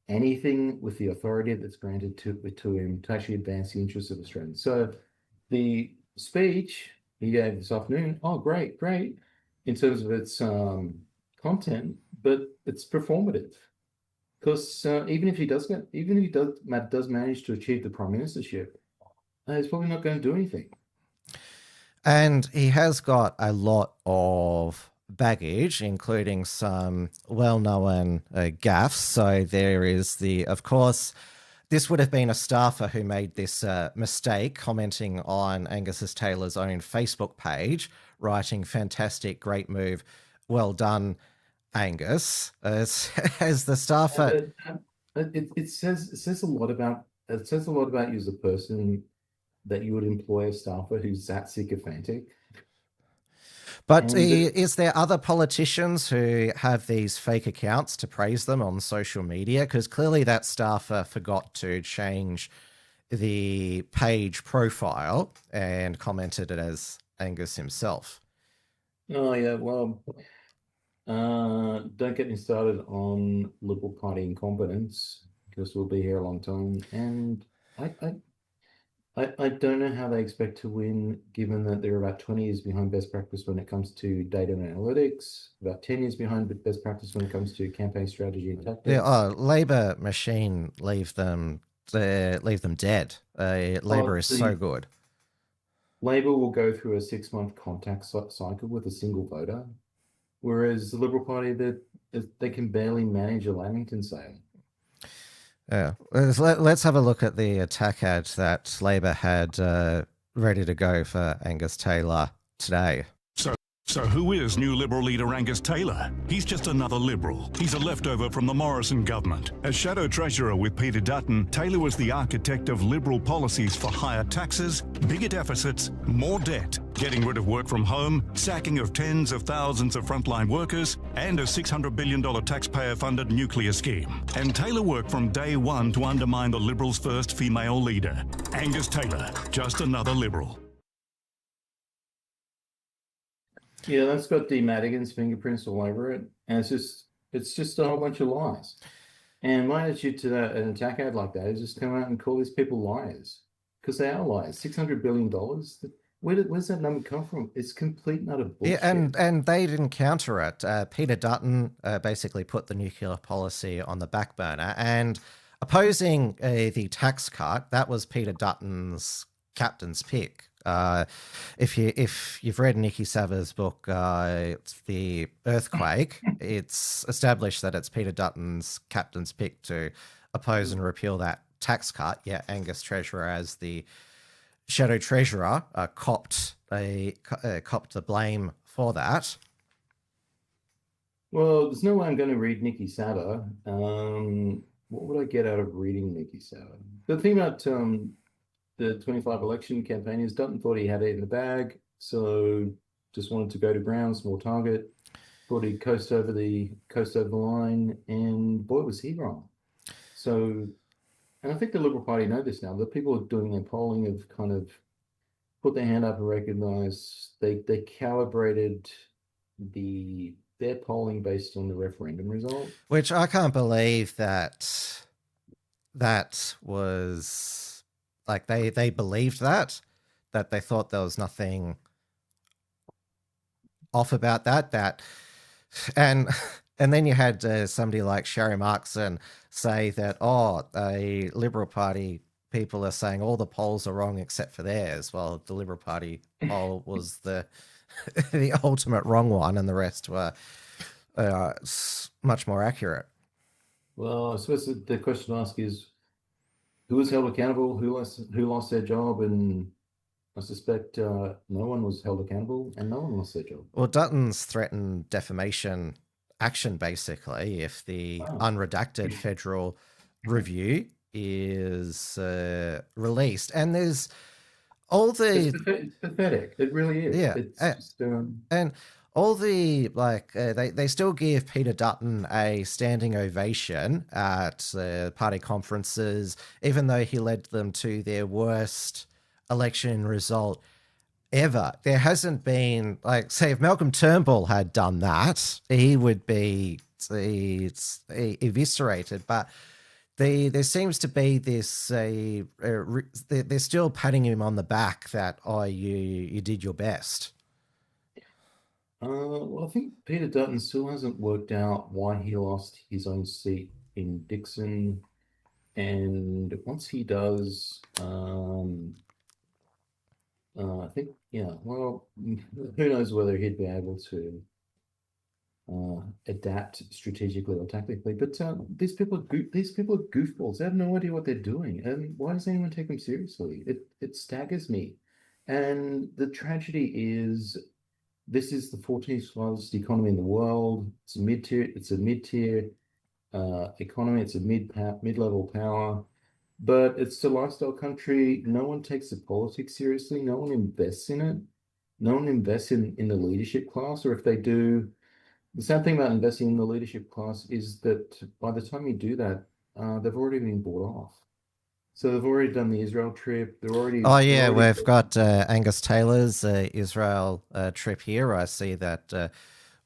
anything with the authority that's granted to him to actually advance the interests of Australians. So the speech he gave this afternoon, great, in terms of its content, but it's performative. Because even if he does manage to achieve the prime ministership, he's probably not going to do anything. And he has got a lot of baggage, including some well-known gaffes. So there is of course, this would have been a staffer who made this mistake, commenting on Angus Taylor's own Facebook page, writing, "Fantastic, great move, well done, Angus." As the staffer, it says a lot about you as a person that you would employ a staffer who's that sycophantic. But is there other politicians who have these fake accounts to praise them on social media? Because clearly that staffer forgot to change the page profile and commented it as Angus himself. Oh, yeah. Well, don't get me started on Liberal Party incompetence, because we'll be here a long time. And I don't know how they expect to win, given that they're about 20 years behind best practice when it comes to data and analytics, about 10 years behind best practice when it comes to campaign strategy and tactics. Yeah, Labor machine leave them dead. Labor is so good. Labor will go through a 6-month contact cycle with a single voter, whereas the Liberal Party, they can barely manage a Lamington sale. Yeah, let's have a look at the attack ad that Labor had ready to go for Angus Taylor today. So who is new Liberal leader Angus Taylor? He's just another Liberal. He's a leftover from the Morrison government. As Shadow Treasurer with Peter Dutton, Taylor was the architect of Liberal policies for higher taxes, bigger deficits, more debt, getting rid of work from home, sacking of tens of thousands of frontline workers, and a $600 billion taxpayer-funded nuclear scheme. And Taylor worked from day one to undermine the Liberals' first female leader. Angus Taylor, just another Liberal. Yeah, that's got Dee Madigan's fingerprints all over it, and it's just a whole bunch of lies. And my attitude to an attack ad like that is just come out and call these people liars, because they are liars. $600 billion. Where's that number come from? It's complete and utter bullshit. Yeah, and they didn't counter it. Peter Dutton basically put the nuclear policy on the back burner, and opposing the tax cut, that was Peter Dutton's captain's pick. If you've read Nikki Sava's book, it's The Earthquake, it's established that it's Peter Dutton's captain's pick to oppose and repeal that tax cut. Yeah, Angus Treasurer, as the Shadow Treasurer, copped the blame for that. Well, there's no way I'm going to read Nikki Sava. What would I get out of reading Nikki Sava? The thing about the 25 election campaign is Dutton thought he had it in the bag, so just wanted to go to Brown, small target, thought he'd coast over the line, and boy, was he wrong. So, and I think the Liberal Party know this now. The people doing their polling have kind of put their hand up and recognise they calibrated their polling based on the referendum result. Which I can't believe that was... Like they believed that they thought there was nothing off about that, and then you had somebody like Sherry Markson say that, the Liberal Party people are saying all the polls are wrong except for theirs. Well, the Liberal Party poll was the ultimate wrong one, and the rest were much more accurate. Well, I suppose the question to ask is, who was held accountable? Who lost their job? And I suspect no one was held accountable, and no one lost their job. Well, Dutton's threatened defamation action, basically, if the unredacted federal review is released. And there's all the... It's pathetic. It really is. Yeah. It's and all the, they still give Peter Dutton a standing ovation at party conferences, even though he led them to their worst election result ever. There hasn't been, say, if Malcolm Turnbull had done that, he would be eviscerated. But there seems to be this, they're still patting him on the back that, you did your best. Well, I think Peter Dutton still hasn't worked out why he lost his own seat in Dixon, and once he does, I think, well, who knows whether he'd be able to adapt strategically or tactically. But these people are goofballs. They have no idea what they're doing, and why does anyone take them seriously? It staggers me, and the tragedy is, this is the 14th largest economy in the world. It's a mid-tier economy. It's a mid-level power, but it's a lifestyle country. No one takes the politics seriously. No one invests in it. No one invests in the leadership class, or if they do, the sad thing about investing in the leadership class is that by the time you do that, they've already been bought off. So they've already done the Israel trip. We've got Angus Taylor's Israel trip here. I see that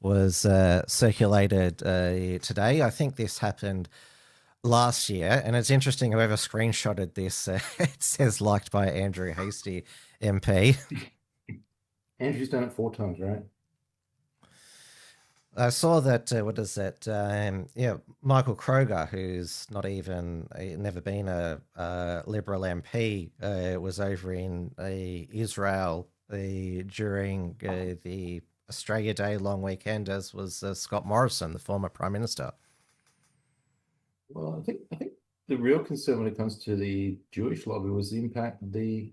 was circulated today. I think this happened last year, and it's interesting. Whoever screenshotted this, it says liked by Andrew Hastie, MP. Andrew's done it 4 times, right? I saw that, Michael Kroger, who's never been a Liberal MP, was over in Israel during the Australia Day long weekend, as was Scott Morrison, the former Prime Minister. Well, I think the real concern when it comes to the Jewish lobby was the impact they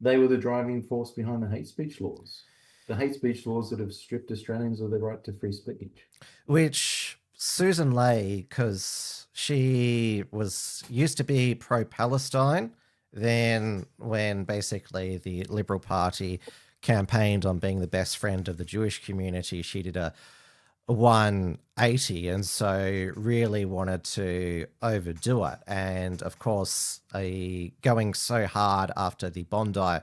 were the driving force behind the hate speech laws. The hate speech laws that have stripped Australians of their right to free speech. Which Susan Ley, because she used to be pro-Palestine, then when basically the Liberal Party campaigned on being the best friend of the Jewish community, she did a 180, and so really wanted to overdo it. And of course, going so hard after the Bondi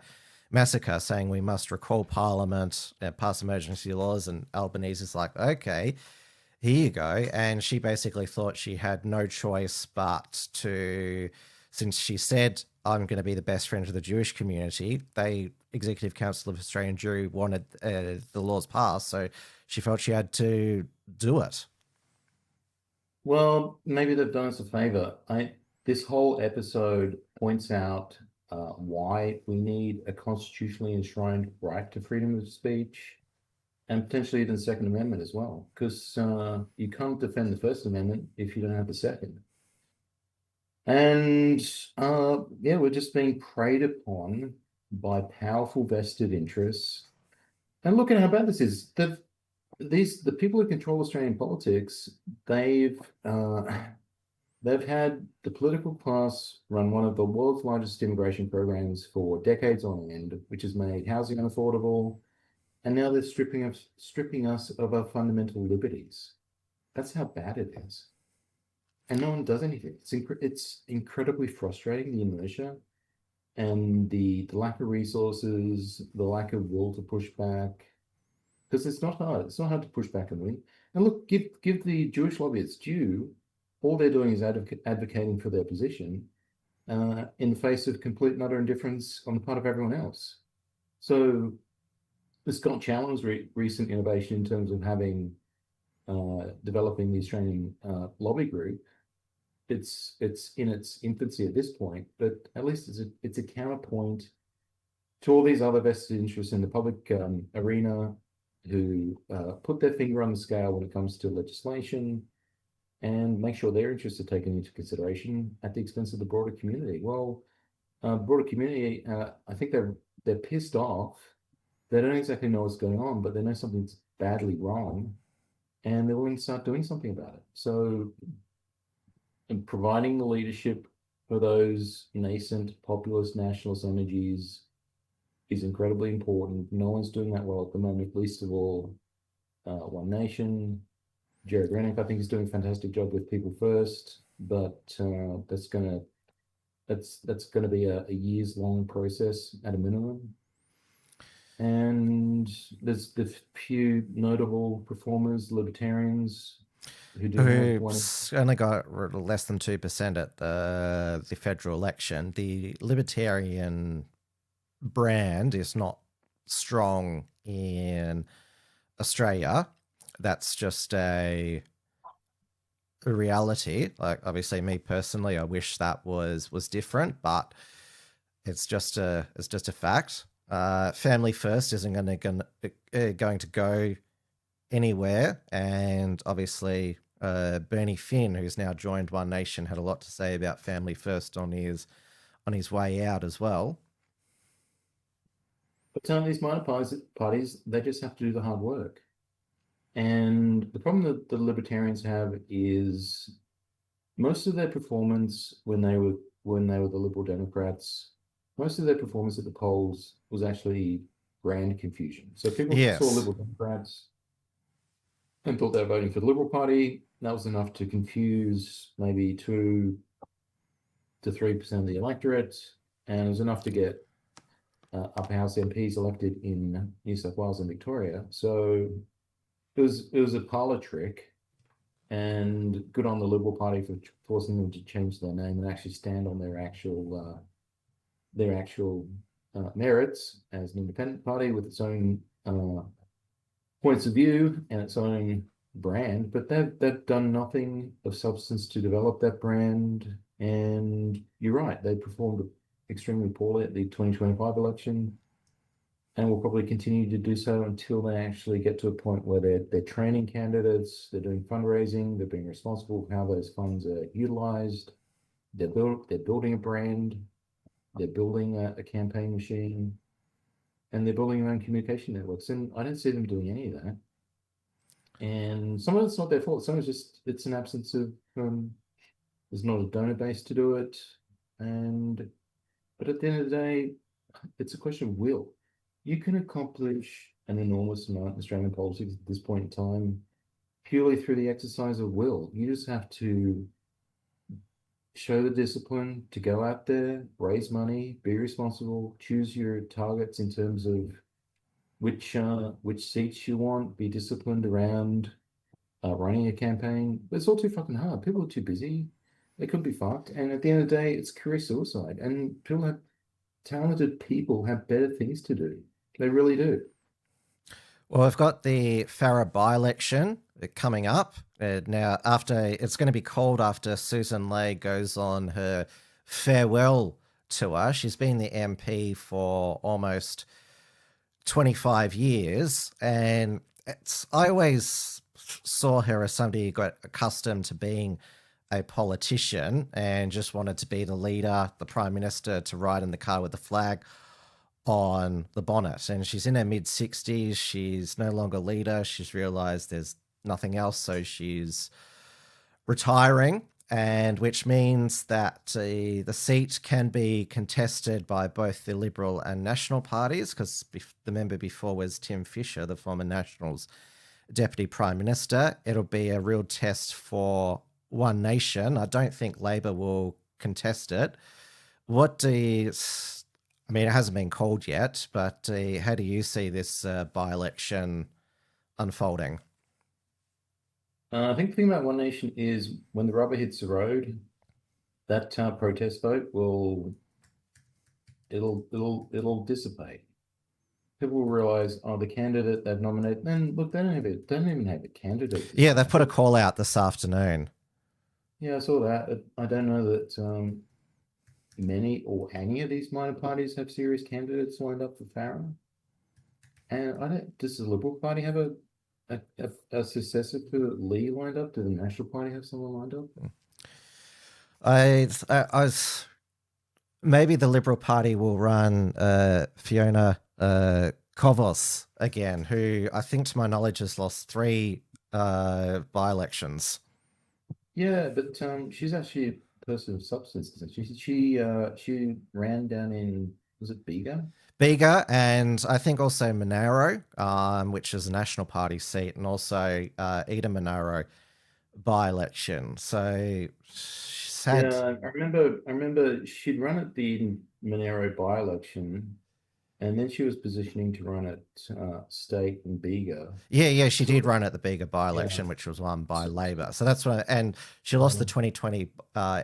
massacre, saying we must recall Parliament, pass emergency laws, and Albanese is like, okay, here you go. And she basically thought she had no choice but to, since she said, I'm going to be the best friend of the Jewish community, Executive Council of Australian Jewry wanted the laws passed, so she felt she had to do it. Well, maybe they've done us a favor. This whole episode points out why we need a constitutionally enshrined right to freedom of speech, and potentially even the Second Amendment as well, because you can't defend the First Amendment if you don't have the Second. And yeah, we're just being preyed upon by powerful vested interests. And look at how bad this is. The people who control Australian politics, they've had the political class run one of the world's largest immigration programs for decades on end, which has made housing unaffordable, and now they're stripping us of our fundamental liberties. That's how bad it is. And no one does anything. It's incredibly frustrating, the inertia and the lack of resources, the lack of will to push back. Because it's not hard. It's not hard to push back and win. And look, give the Jewish lobby its due. All they're doing is advocating for their position in the face of complete and utter indifference on the part of everyone else. So the Scott Challen's recent innovation in terms of having developing the Australian lobby group, it's in its infancy at this point, but at least it's a counterpoint to all these other vested interests in the public arena who put their finger on the scale when it comes to legislation and make sure their interests are taken into consideration at the expense of the broader community. Well, broader community, I think they're pissed off. They don't exactly know what's going on, but they know something's badly wrong, and they're willing to start doing something about it. So, in providing the leadership for those nascent populist nationalist energies is incredibly important. No one's doing that well at the moment, least of all One Nation. Jared Rennick, I think, is doing a fantastic job with People First, but that's gonna be a years-long process at a minimum. And there's the few notable performers, libertarians, who only got less than 2% at the federal election. The libertarian brand is not strong in Australia. That's just a reality. Like, obviously, me personally, I wish that was different, but it's just a fact. Family First isn't going to go anywhere, and obviously Bernie Finn, who's now joined One Nation, had a lot to say about Family First on his way out as well. But some of these minor parties, they just have to do the hard work. And the problem that the libertarians have is most of their performance when they were the Liberal Democrats, most of their performance at the polls was actually brand confusion. So people saw Liberal Democrats and thought they were voting for the Liberal Party. That was enough to confuse maybe 2 to 3% of the electorate, and it was enough to get upper house MPs elected in New South Wales and Victoria. So it was a parlor trick, and good on the Liberal Party for forcing them to change their name and actually stand on their actual merits as an independent party with its own points of view and its own brand. But they've done nothing of substance to develop that brand. And you're right, they performed extremely poorly at the 2025 election, and will probably continue to do so until they actually get to a point where they're training candidates, they're doing fundraising, they're being responsible for how those funds are utilized, they're building a brand, they're building a campaign machine, and they're building their own communication networks. And I don't see them doing any of that. And some of it's not their fault. Some of it's an absence of there's not a donor base to do it. But at the end of the day, it's a question of will. you can accomplish an enormous amount in Australian politics at this point in time purely through the exercise of will. You just have to show the discipline to go out there, raise money, be responsible, choose your targets in terms of which seats you want, be disciplined around running a campaign. But it's all too fucking hard. People are too busy. They could be fucked. And at the end of the day, it's career suicide. And talented people have better things to do. They really do. Well, we've got the Farrer by-election coming up. Now, it's going to be called after Susan Ley goes on her farewell tour. She's been the MP for almost 25 years. And I always saw her as somebody who got accustomed to being a politician and just wanted to be the leader, the prime minister, to ride in the car with the flag on the bonnet. And she's in her mid-60s. She's no longer leader. She's realized there's nothing else, so she's retiring, and which means that the seat can be contested by both the Liberal and National parties, because the member before was Tim Fischer, the former Nationals Deputy Prime Minister. It'll be a real test for One Nation. I don't think Labor will contest it. It hasn't been called yet, but how do you see this by-election unfolding? I think the thing about One Nation is when the rubber hits the road, that protest vote it'll dissipate. People will realize, the candidate they've nominated. Then look, they don't even have a candidate. Yeah, they've put a call out this afternoon. Yeah, I saw that. I don't know that many or any of these minor parties have serious candidates lined up for Farrer. And does the Liberal Party have a successor for Lee lined up? Do the National Party have someone lined up? Maybe the Liberal Party will run Fiona Kovos again, who I think, to my knowledge, has lost 3 by-elections. Yeah, but she's actually a person of substance. She ran down in, was it Bega? Bega, and I think also Munro, which is a National Party seat, and also Eden Munro by-election. So I remember she'd run at the Munro by-election, and then she was positioning to run at State and Bega. Yeah, she did run at the Bega by-election, which was won by Labor. So that's and she lost the 2020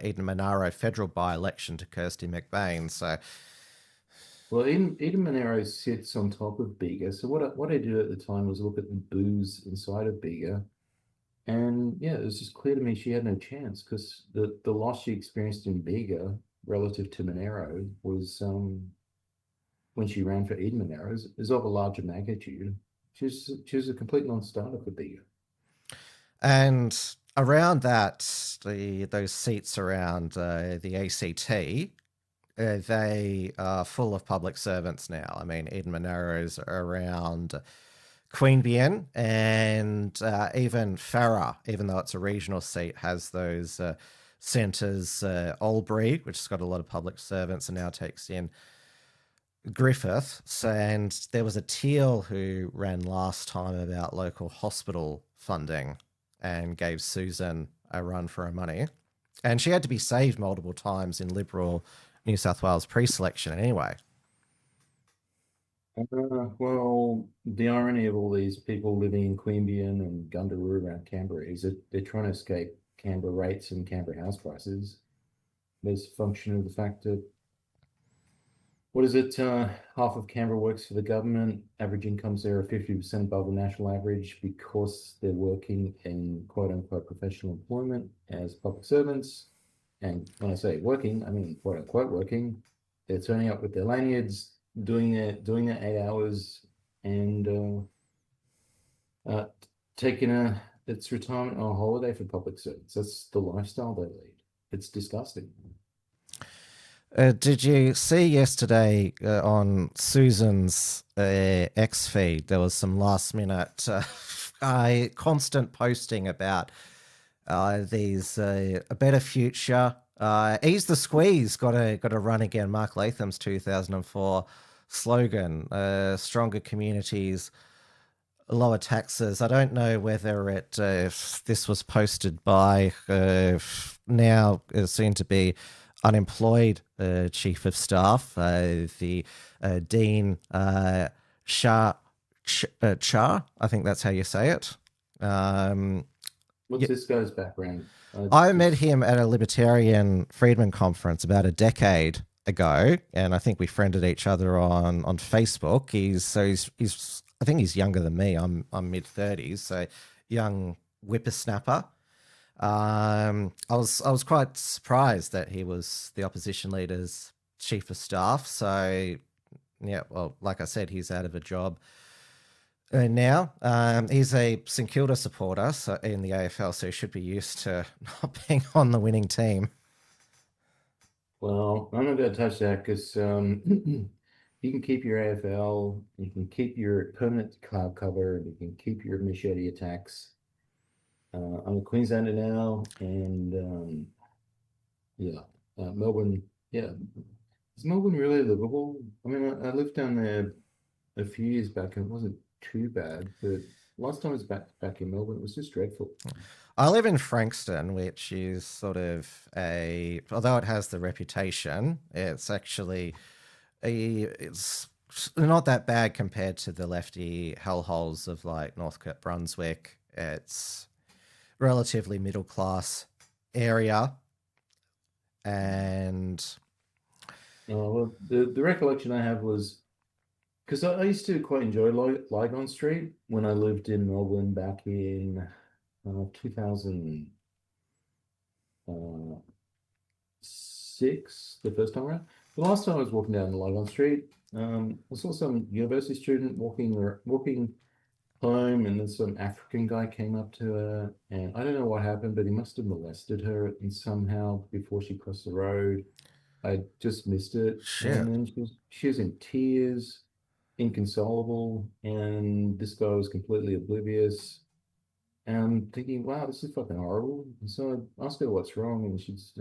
Eden Munro federal by-election to Kirsty McBain. So. Well, Eden Munro sits on top of Bega. So what I did at the time was look at the booze inside of Bega. And yeah, it was just clear to me she had no chance, because the loss she experienced in Bega relative to Munro was when she ran for Eden Munro is of a larger magnitude. She was a complete non-starter for Bega. And around that, those seats around the ACT, they are full of public servants now. I mean, Eden Munro's around Queanbeyan, and even Farrer, even though it's a regional seat, has those centres. Albury, which has got a lot of public servants, and now takes in Griffith. And there was a Teal who ran last time about local hospital funding and gave Susan a run for her money. And she had to be saved multiple times in Liberal New South Wales pre-selection anyway. Well, the irony of all these people living in Queanbeyan and Gundaroo around Canberra is that they're trying to escape Canberra rates and Canberra house prices. There's a function of the fact that, half of Canberra works for the government. Average incomes there are 50% above the national average because they're working in quote-unquote professional employment as public servants. And when I say working, I mean quote-unquote working. They're turning up with their lanyards, doing their 8 hours, and taking its retirement on a holiday for public service. That's the lifestyle they lead. It's disgusting. Did you see yesterday on Susan's X feed, there was some last minute constant posting about these a better future. Ease the Squeeze got a run again. Mark Latham's 2004 slogan, stronger communities, lower taxes. I don't know whether this was posted by now soon to be unemployed chief of staff, the Dean Shah, I think that's how you say it. What's this guy's background? I met him at a Libertarian Freedman conference about a decade ago, and I think we friended each other on Facebook. He's I think he's younger than me. I'm mid-30s, so young whippersnapper. I was quite surprised that he was the opposition leader's chief of staff. So yeah, well, like I said, he's out of a job now. He's a St Kilda supporter in the AFL, so he should be used to not being on the winning team. Well, I'm not going to touch that because you can keep your AFL, you can keep your permanent cloud cover, you can keep your machete attacks. I'm a Queenslander now, and Melbourne. Yeah, is Melbourne really livable? I mean, I lived down there a few years back, and it wasn't too bad. But last time I was back in Melbourne, it was just dreadful. I live in Frankston, which is sort of although it has the reputation, it's actually it's not that bad compared to the lefty hellholes of like Northcote, Brunswick. It's relatively middle class area, and well, the recollection I have was because I used to quite enjoy Lygon Street when I lived in Melbourne back in 2006, the first time around. The last time I was walking down Lygon Street, I saw some university student walking home, and then some African guy came up to her, and I don't know what happened, but he must have molested her and somehow before she crossed the road. I just missed it. Shit. And then she was in tears, inconsolable, and this guy was completely oblivious. And I'm thinking, wow, this is fucking horrible. And so I asked her what's wrong, and she's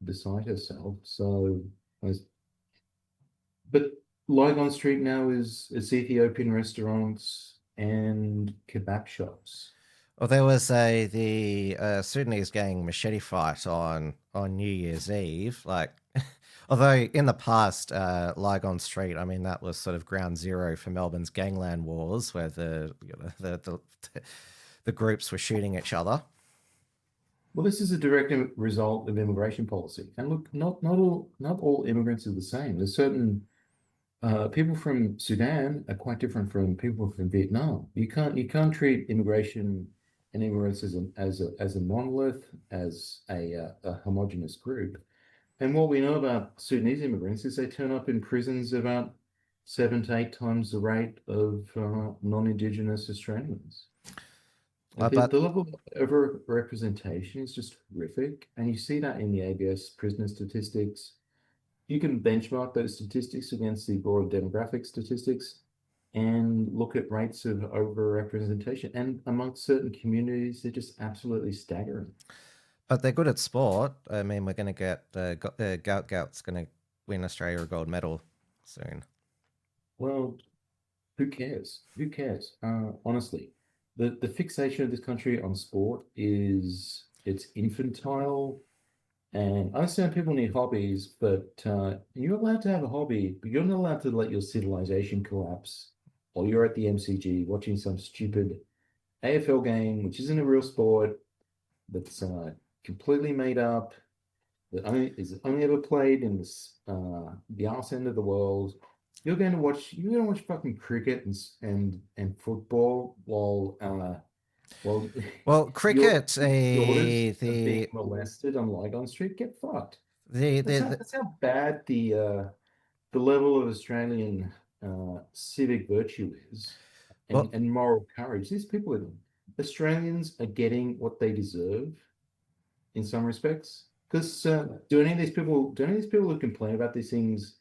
beside herself. But Lygon Street now is Ethiopian restaurants and kebab shops. Well, there was the Sudanese gang machete fight on New Year's Eve. Like, although in the past, Lygon Street, I mean, that was sort of ground zero for Melbourne's gangland wars, where the groups were shooting each other. Well, this is a direct result of immigration policy. And look, not all immigrants are the same. There's certain people from Sudan are quite different from people from Vietnam. You can't treat immigration and immigrants as a monolith, as a homogenous group. And what we know about Sudanese immigrants is they turn up in prisons about 7 to 8 times the rate of non-Indigenous Australians. The level of representation is just horrific, and you see that in the ABS prisoner statistics. You can benchmark those statistics against the broad demographic statistics and look at rates of overrepresentation. And amongst certain communities, they're just absolutely staggering. But they're good at sport. I mean, we're going to get Gout's going to win Australia a gold medal soon. Well, who cares? Who cares? Honestly, the fixation of this country on sport it's infantile. And I understand people need hobbies, but you're allowed to have a hobby, but you're not allowed to let your civilization collapse while you're at the MCG watching some stupid AFL game, which isn't a real sport, that's completely made up, that is only ever played in the arse end of the world. You're going to watch fucking cricket and football while cricket, being molested on Lygon Street, get fucked. That's how bad the level of Australian civic virtue is, and moral courage. These Australians are getting what they deserve in some respects. Because do any of these people who complain about these things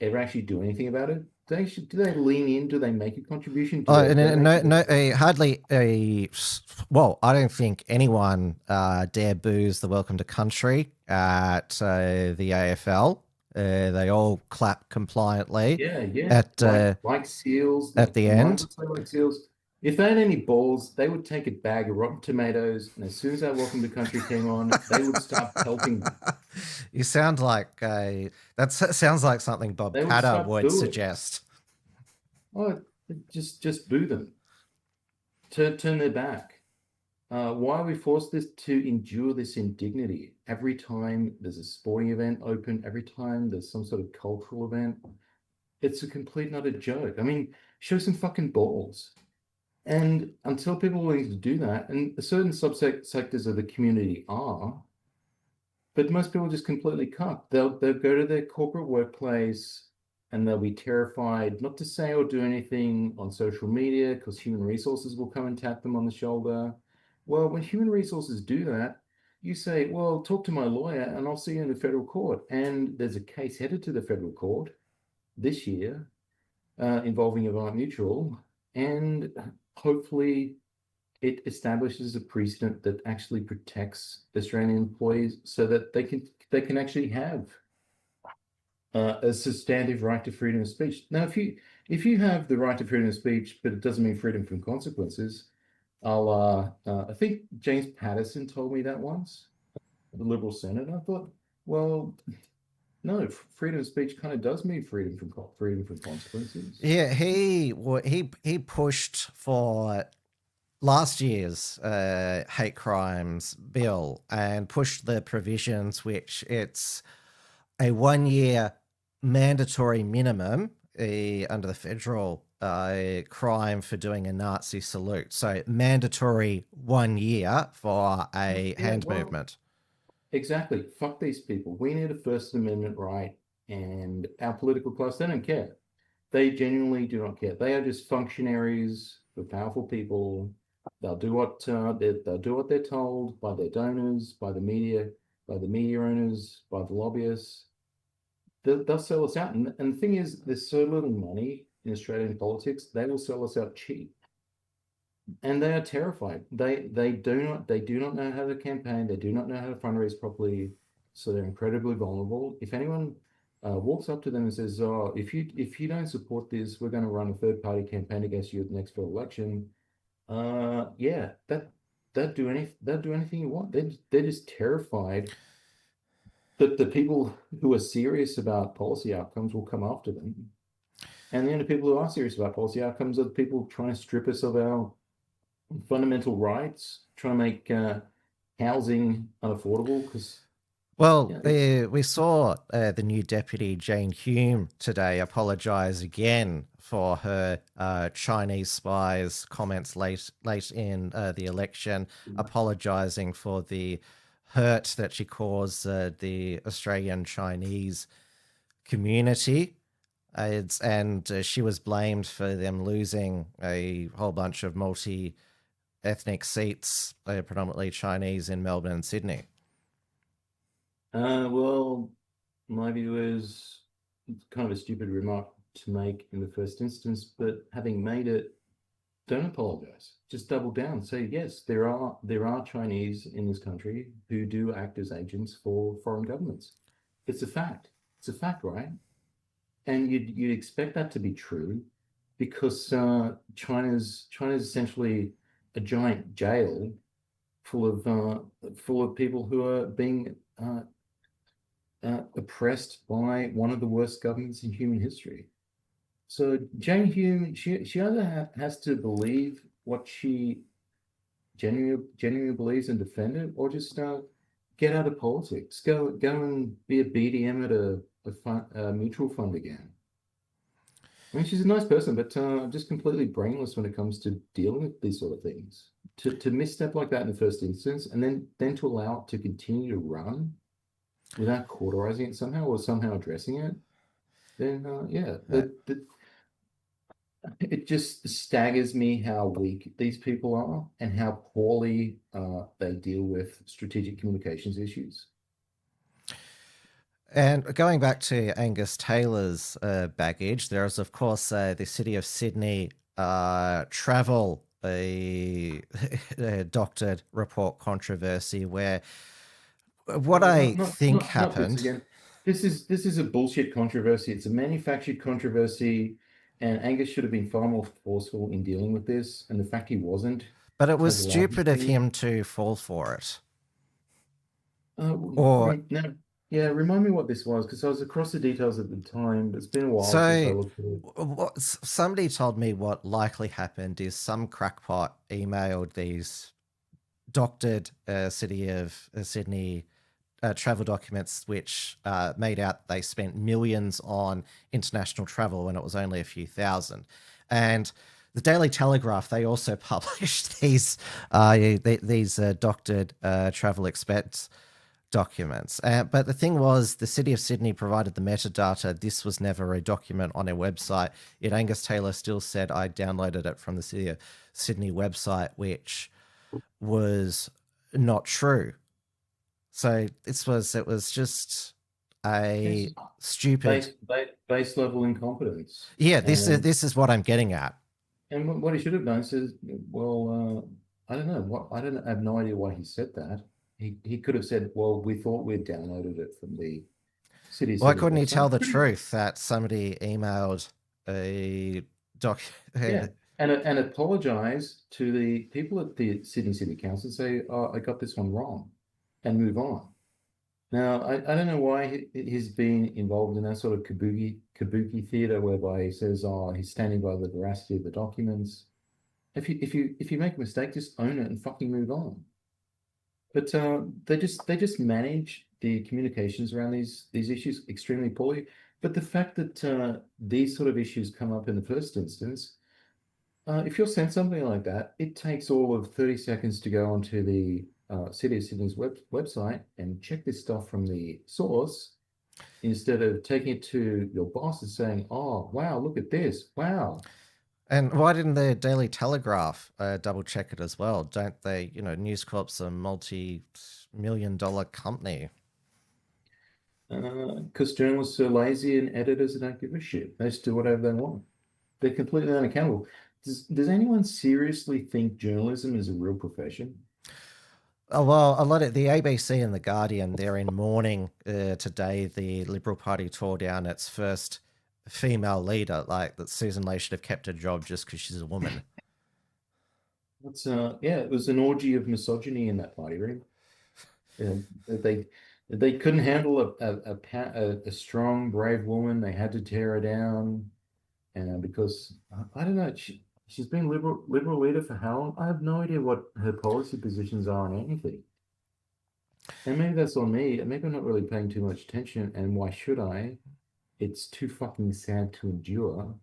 ever actually do anything about it? Do they lean in? Do they make a contribution? Hardly a. Well, I don't think anyone dare booze the Welcome to Country at the AFL. They all clap compliantly Yeah. at Like seals. at the end. Would say like seals. If they had any balls, they would take a bag of rotten tomatoes, and as soon as that Welcome to Country came on, they would start pelting them. You sound like sounds like something Bob They would Catter start would booing. suggest. Oh, just boo them. Turn their back. Why are we forced to endure this indignity every time there's a sporting event open, every time there's some sort of cultural event? It's a complete and utter joke. I mean, show some fucking balls. And until people are willing to do that, and certain sectors of the community are, but most people just completely can't. They'll go to their corporate workplace and they'll be terrified not to say or do anything on social media because human resources will come and tap them on the shoulder. Well, when human resources do that, you say, well, talk to my lawyer and I'll see you in the federal court. And there's a case headed to the federal court this year involving Avant Mutual, and hopefully it establishes a precedent that actually protects Australian employees so that they can actually have a substantive right to freedom of speech. Now, if you have the right to freedom of speech, but it doesn't mean freedom from consequences, I think James Patterson told me that once, the Liberal senator. I thought, well, no, freedom of speech kind of does mean freedom from consequences. Yeah, he pushed for last year's hate crimes bill and pushed the provisions which it's a 1 year mandatory minimum under the federal crime for doing a Nazi salute. So mandatory 1 year for a hand movement. Exactly. Fuck these people. We need a First Amendment right, and our political class, they don't care. They genuinely do not care. They are just functionaries for powerful people. They'll do what they're told by their donors, by the media owners, by the lobbyists. They'll sell us out. And the thing is, there's so little money in Australian politics, they will sell us out cheap. And they are terrified. They do not know how to campaign. They do not know how to fundraise properly. So they're incredibly vulnerable. If anyone walks up to them and says, "Oh, if you don't support this, we're going to run a third-party campaign against you at the next federal election," yeah, they'll do anything you want. They're just terrified that the people who are serious about policy outcomes will come after them. And the only people who are serious about policy outcomes are the people trying to strip us of our fundamental rights, trying to make housing unaffordable. Because we saw the new deputy Jane Hume today apologise again for her Chinese spies comments late in the election, apologising for the hurt that she caused the Australian Chinese community. And she was blamed for them losing a whole bunch of multi-ethnic seats, predominantly Chinese, in Melbourne and Sydney. Well, my view is it's kind of a stupid remark to make in the first instance, but having made it, don't apologize. Just double down. Say, yes, there are Chinese in this country who do act as agents for foreign governments. It's a fact. It's a fact, right? And you'd expect that to be true because China's essentially a giant jail full of people who are being oppressed by one of the worst governments in human history. So Jane Hume, she either has to believe what she genuinely believes and defend it, or just get out of politics. Go and be a BDM at a mutual fund again. I mean, she's a nice person, but just completely brainless when it comes to dealing with these sort of things. To misstep like that in the first instance, and then to allow it to continue to run without cauterizing it somehow or somehow addressing it, then it just staggers me how weak these people are and how poorly they deal with strategic communications issues. And going back to Angus Taylor's baggage, there is, of course, the City of Sydney travel a doctored report controversy where what I think happened. This is a bullshit controversy. It's a manufactured controversy, and Angus should have been far more forceful in dealing with this. And the fact he wasn't But it was has allowed stupid of to. him to fall for it. Now, yeah, remind me what this was, because I was across the details at the time. It's been a while since I So looked at it. somebody told me what likely happened is some crackpot emailed these doctored City of Sydney travel documents, which made out they spent millions on international travel when it was only a few thousand. And the Daily Telegraph, they also published these doctored travel expense documents. But the thing was, the City of Sydney provided the metadata. This was never a document on their website. Yet Angus Taylor still said I downloaded it from the City of Sydney website, which was not true. So it was just a stupid base level incompetence. Yeah, this is what I'm getting at. And what he should have done is, well, I don't know I have no idea why he said that. He could have said, well, we thought we'd downloaded it from the city. Why couldn't he tell the truth that somebody emailed a doc? Yeah, and apologize to the people at the Sydney City Council and say, oh, I got this one wrong, and move on. Now, I don't know why he's been involved in that sort of kabuki theater whereby he says, oh, he's standing by the veracity of the documents. If you make a mistake, just own it and fucking move on. But they just manage the communications around these issues extremely poorly. But the fact that these sort of issues come up in the first instance, if you're sent something like that, it takes all of 30 seconds to go onto the City of Sydney's website and check this stuff from the source, instead of taking it to your boss and saying, oh, wow, look at this, wow. And why didn't the Daily Telegraph double check it as well? Don't they, News Corp's a multi-million-dollar company. Because journalists are lazy and editors don't give a shit. They just do whatever they want. They're completely unaccountable. Does anyone seriously think journalism is a real profession? Oh, well, a lot of the ABC and the Guardian, they're in mourning today. The Liberal Party tore down its first female leader, like that Susan Ley should have kept her job just because she's a woman. It was an orgy of misogyny in that party, right? They couldn't handle a strong, brave woman. They had to tear her down, and because I don't know, she's been liberal leader for how long? I have no idea what her policy positions are on anything. And maybe that's on me. Maybe I'm not really paying too much attention. And why should I? It's too fucking sad to endure.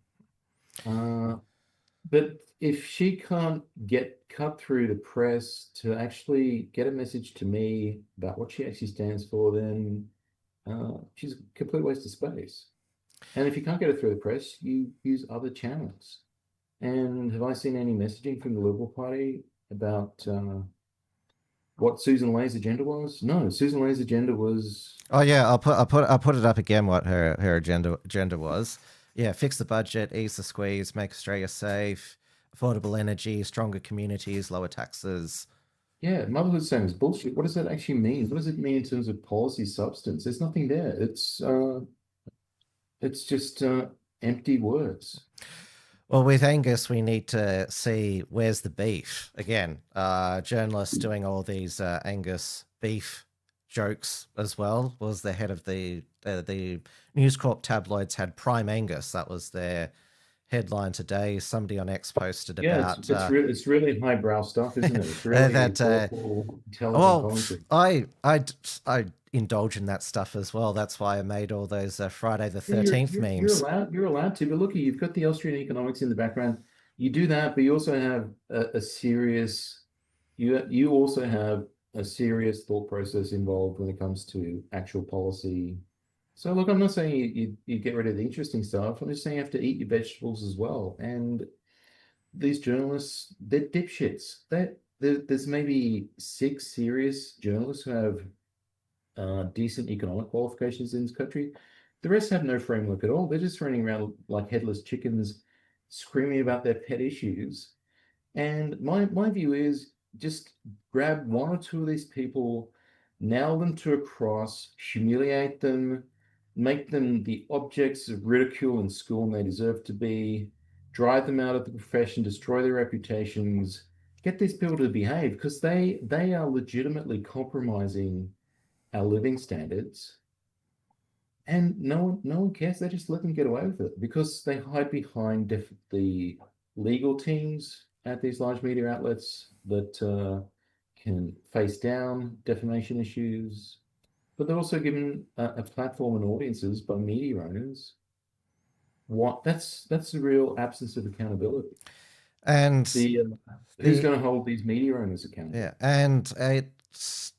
But if she can't get cut through the press to actually get a message to me about what she actually stands for, then she's a complete waste of space. And if you can't get it through the press, you use other channels. And have I seen any messaging from the Liberal Party about what Susan Ley's agenda was? No, Susan Ley's agenda was. Oh yeah, I'll put it up again. What her agenda was? Yeah, fix the budget, ease the squeeze, make Australia safe, affordable energy, stronger communities, lower taxes. Yeah, motherhood saying is bullshit. What does that actually mean? What does it mean in terms of policy substance? There's nothing there. It's just empty words. Well, with Angus, we need to see where's the beef. Again, journalists doing all these Angus beef jokes as well. Was the head of the News Corp tabloids had Prime Angus. That was their headline today. Somebody on X posted about. It's really highbrow stuff, isn't it? It's really intelligent. I indulge in that stuff as well. That's why I made all those Friday the 13th memes. You're allowed to, but look, you've got the Austrian economics in the background. You do that, but you also have a serious. You also have a serious thought process involved when it comes to actual policy. So look, I'm not saying you get rid of the interesting stuff. I'm just saying you have to eat your vegetables as well. And these journalists, they're dipshits. There's maybe 6 serious journalists who have decent economic qualifications in this country. The rest have no framework at all. They're just running around like headless chickens, screaming about their pet issues. And my view is just grab 1 or 2 of these people, nail them to a cross, humiliate them, make them the objects of ridicule and scorn they deserve to be, drive them out of the profession, destroy their reputations, get these people to behave, because they are legitimately compromising our living standards. And no one cares. They just let them get away with it because they hide behind the legal teams at these large media outlets that can face down defamation issues, but they're also given a platform and audiences by media owners. That's the real absence of accountability. And Who's going to hold these media owners accountable? Yeah, and it's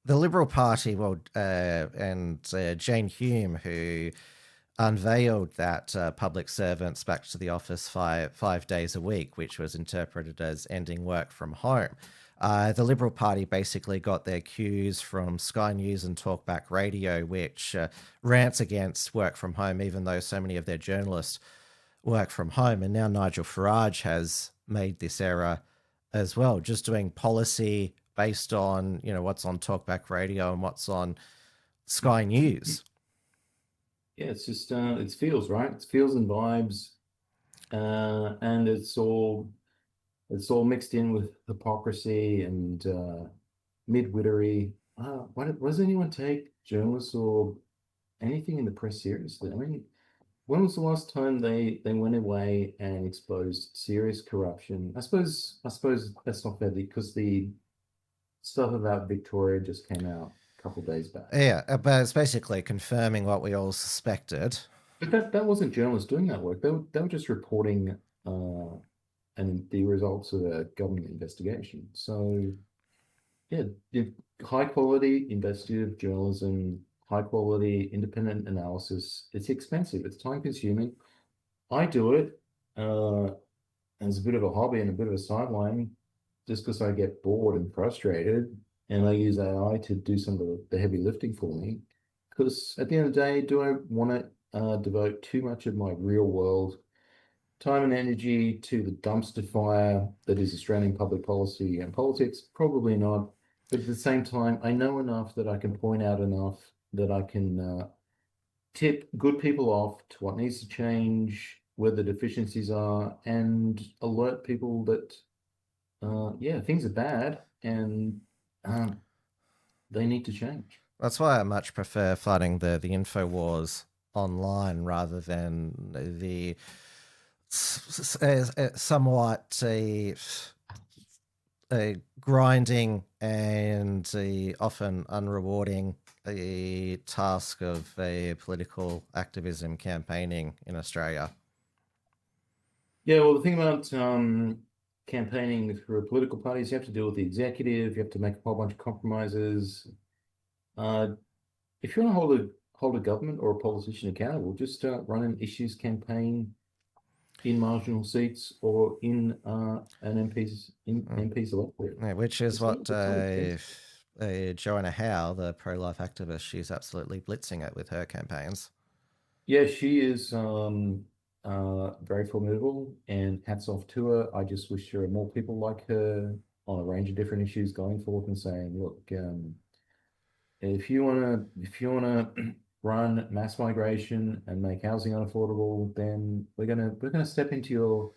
the Liberal Party, and Jane Hume, who unveiled that public servants back to the office five days a week, which was interpreted as ending work from home. The Liberal Party basically got their cues from Sky News and Talkback Radio, which rants against work from home, even though so many of their journalists work from home. And now Nigel Farage has made this error as well, just doing policy based on, what's on Talkback Radio and what's on Sky News. Yeah, it's just it's feels, right? It's feels and vibes, and it's all mixed in with hypocrisy and midwittery. Why does anyone take journalists or anything in the press seriously? I mean, when was the last time they went away and exposed serious corruption? I suppose that's not fair because the stuff about Victoria just came out a couple of days back. Yeah, but it's basically confirming what we all suspected. But that wasn't journalists doing that work. They were just reporting and the results of a government investigation. So, yeah, high quality investigative journalism, high quality independent analysis. It's expensive. It's time consuming. I do it as a bit of a hobby and a bit of a sideline, just because I get bored and frustrated, and I use AI to do some of the heavy lifting for me. Because at the end of the day, do I want to devote too much of my real world time and energy to the dumpster fire that is Australian public policy and politics? Probably not. But at the same time, I know enough that I can point out enough that I can tip good people off to what needs to change, where the deficiencies are, and alert people that, things are bad and they need to change. That's why I much prefer fighting the info wars online rather than the somewhat a grinding and often unrewarding task of a political activism campaigning in Australia. Yeah, well, the thing about campaigning through a political party is you have to deal with the executive, you have to make a whole bunch of compromises. If you want to hold a government or a politician accountable, just start running issues campaign in marginal seats or in an MP's electorate. Yeah, which is what Joanna Howe, the pro-life activist, she's absolutely blitzing it with her campaigns. Yeah, she is very formidable, and hats off to her. I just wish there were more people like her on a range of different issues going forth and saying, look, if you wanna run mass migration and make housing unaffordable, then we're gonna step into your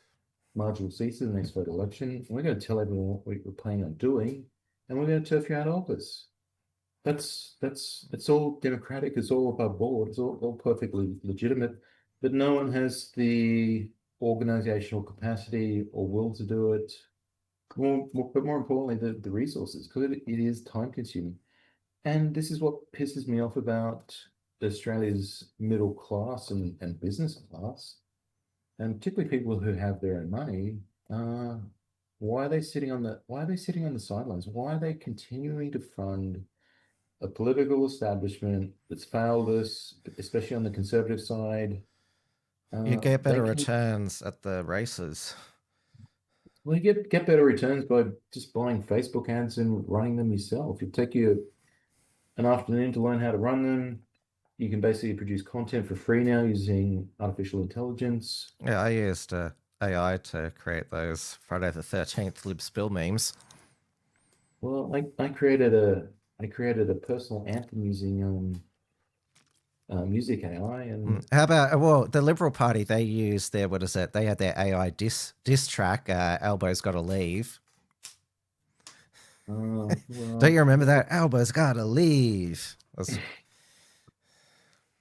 marginal seats in the next vote election, and we're going to tell everyone what we're planning on doing, and we're going to turf you out of office. It's all democratic. It's all above board. It's all perfectly legitimate, but no one has the organizational capacity or will to do it. But more importantly, the resources, because it is time consuming. And this is what pisses me off about Australia's middle class and business class, and particularly people who have their own money. Why are they sitting on the sidelines? Why are they continuing to fund a political establishment that's failed us, especially on the conservative side? You get better returns at the races. Well, you get better returns by just buying Facebook ads and running them yourself. It take you an afternoon to learn how to run them. You can basically produce content for free now using artificial intelligence. Yeah, I used AI to create those Friday the 13th Libspill memes. Well, I created a personal anthem using music AI. And How about, well, the Liberal Party, they used their, what is it? They had their AI diss track, Elbow's Gotta Leave. well, Don't you remember that? Elbow's Gotta Leave.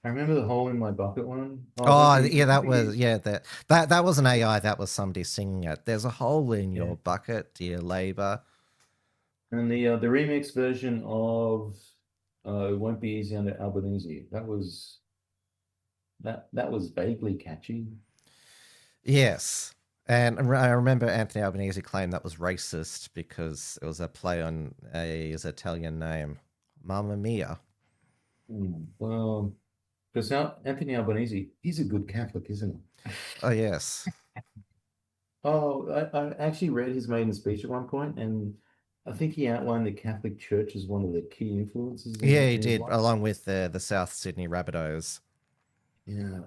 I remember the hole in my bucket one. Oh, yeah, that was, yeah, that was an AI. That was somebody singing it. There's a hole in your bucket, dear Labour. And the remix version of It Won't Be Easy Under Albanese. That was vaguely catchy. Yes. And I remember Anthony Albanese claimed that was racist because it was a play on his Italian name, Mamma Mia. Well, because Anthony Albanese, he's a good Catholic, isn't he? Oh, yes. Oh, I actually read his maiden speech at one point, and I think he outlined the Catholic Church as one of the key influences. Yeah, he did, along with the South Sydney Rabbitohs. Yeah.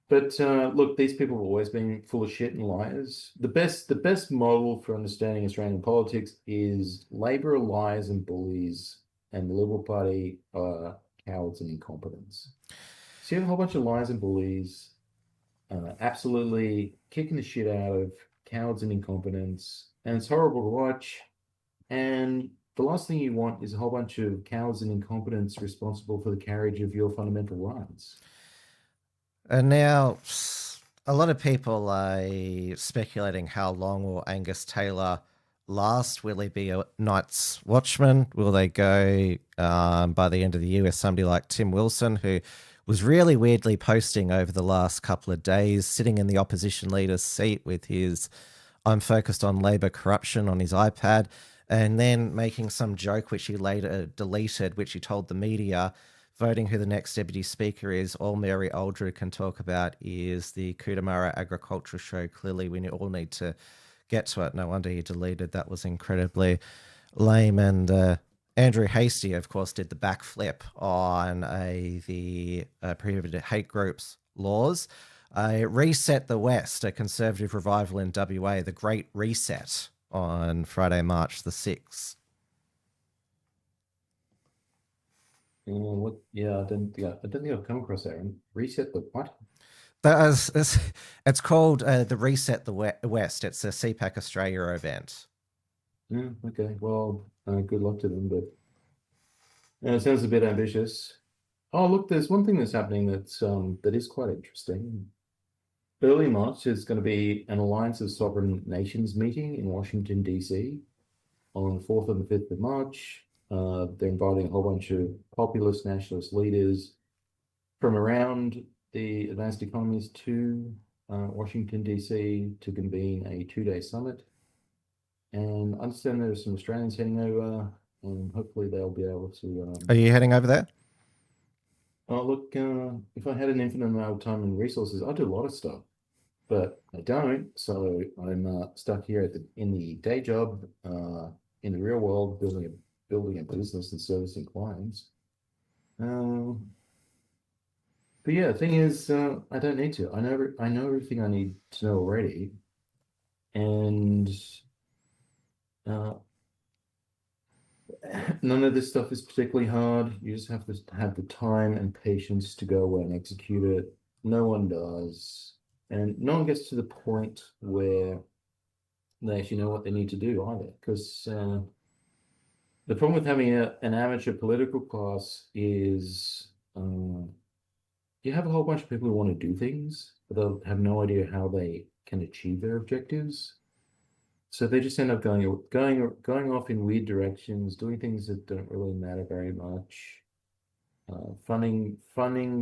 But look, these people have always been full of shit and liars. The best model for understanding Australian politics is Labor are liars and bullies, and the Liberal Party are cowards and incompetents. So you have a whole bunch of liars and bullies, absolutely kicking the shit out of cowards and incompetents, and it's horrible to watch. And the last thing you want is a whole bunch of cowards and incompetents responsible for the carriage of your fundamental rights. And now, a lot of people are speculating how long will Angus Taylor last? Will he be a night's watchman? Will they go by the end of the year with somebody like Tim Wilson, who was really weirdly posting over the last couple of days, sitting in the opposition leader's seat with his "I'm focused on Labor corruption" on his iPad, and then making some joke which he later deleted, which he told the media, voting who the next deputy speaker is. All Mary Aldred can talk about is the Cootamara agriculture show. Clearly, we all need to get to it. No wonder he deleted. That was incredibly lame. And Andrew Hastie, of course, did the backflip on the prohibited hate groups laws. Reset the West, a conservative revival in WA, the Great Reset, on Friday, March the 6th. Yeah, I don't think I've come across that. Reset the what? It's called the Reset the West. It's a CPAC Australia event. Yeah, okay. Well, good luck to them, but it sounds a bit ambitious. Oh, look, there's one thing that's happening that is quite interesting. Early March is going to be an Alliance of Sovereign Nations meeting in Washington, D.C. on the 4th and the 5th of March. They're inviting a whole bunch of populist nationalist leaders from around the advanced economies to Washington, D.C. to convene a 2-day summit. And I understand there's some Australians heading over, and hopefully they'll be able to... Are you heading over there? Oh, look, if I had an infinite amount of time and resources, I'd do a lot of stuff. But I don't, so I'm stuck here in the day job, in the real world, building a business and servicing clients. But yeah, the thing is, I don't need to. I know everything I need to know already, and none of this stuff is particularly hard. You just have to have the time and patience to go away and execute it. No one does, and no one gets to the point where they actually know what they need to do either, because the problem with having an amateur political class is you have a whole bunch of people who want to do things, but they'll have no idea how they can achieve their objectives. So they just end up going off in weird directions, doing things that don't really matter very much, funding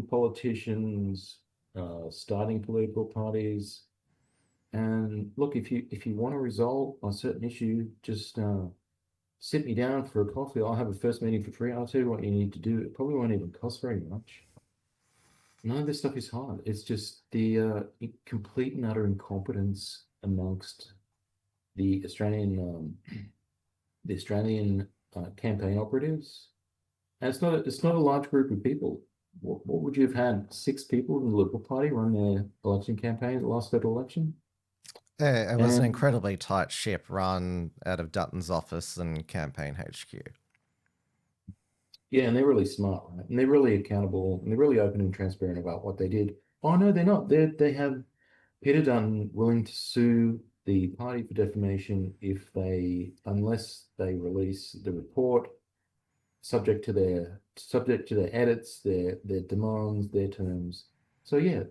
politicians, starting political parties. And look, if you want to resolve a certain issue, just sit me down for a coffee. I'll have a first meeting for free. I'll tell you what you need to do. It probably won't even cost very much. None of this stuff is hard. It's just the complete and utter incompetence amongst the Australian campaign operatives. And it's not a large group of people. What would you have had? 6 people in the Liberal Party run their election campaign at the last federal election? It was an incredibly tight ship run out of Dutton's office and campaign HQ. Yeah, and they're really smart, right? And they're really accountable, and they're really open and transparent about what they did. Oh no, they're not. They have Peter Dunn willing to sue the party for defamation unless they release the report, subject to their edits, their demands, their terms. So yeah,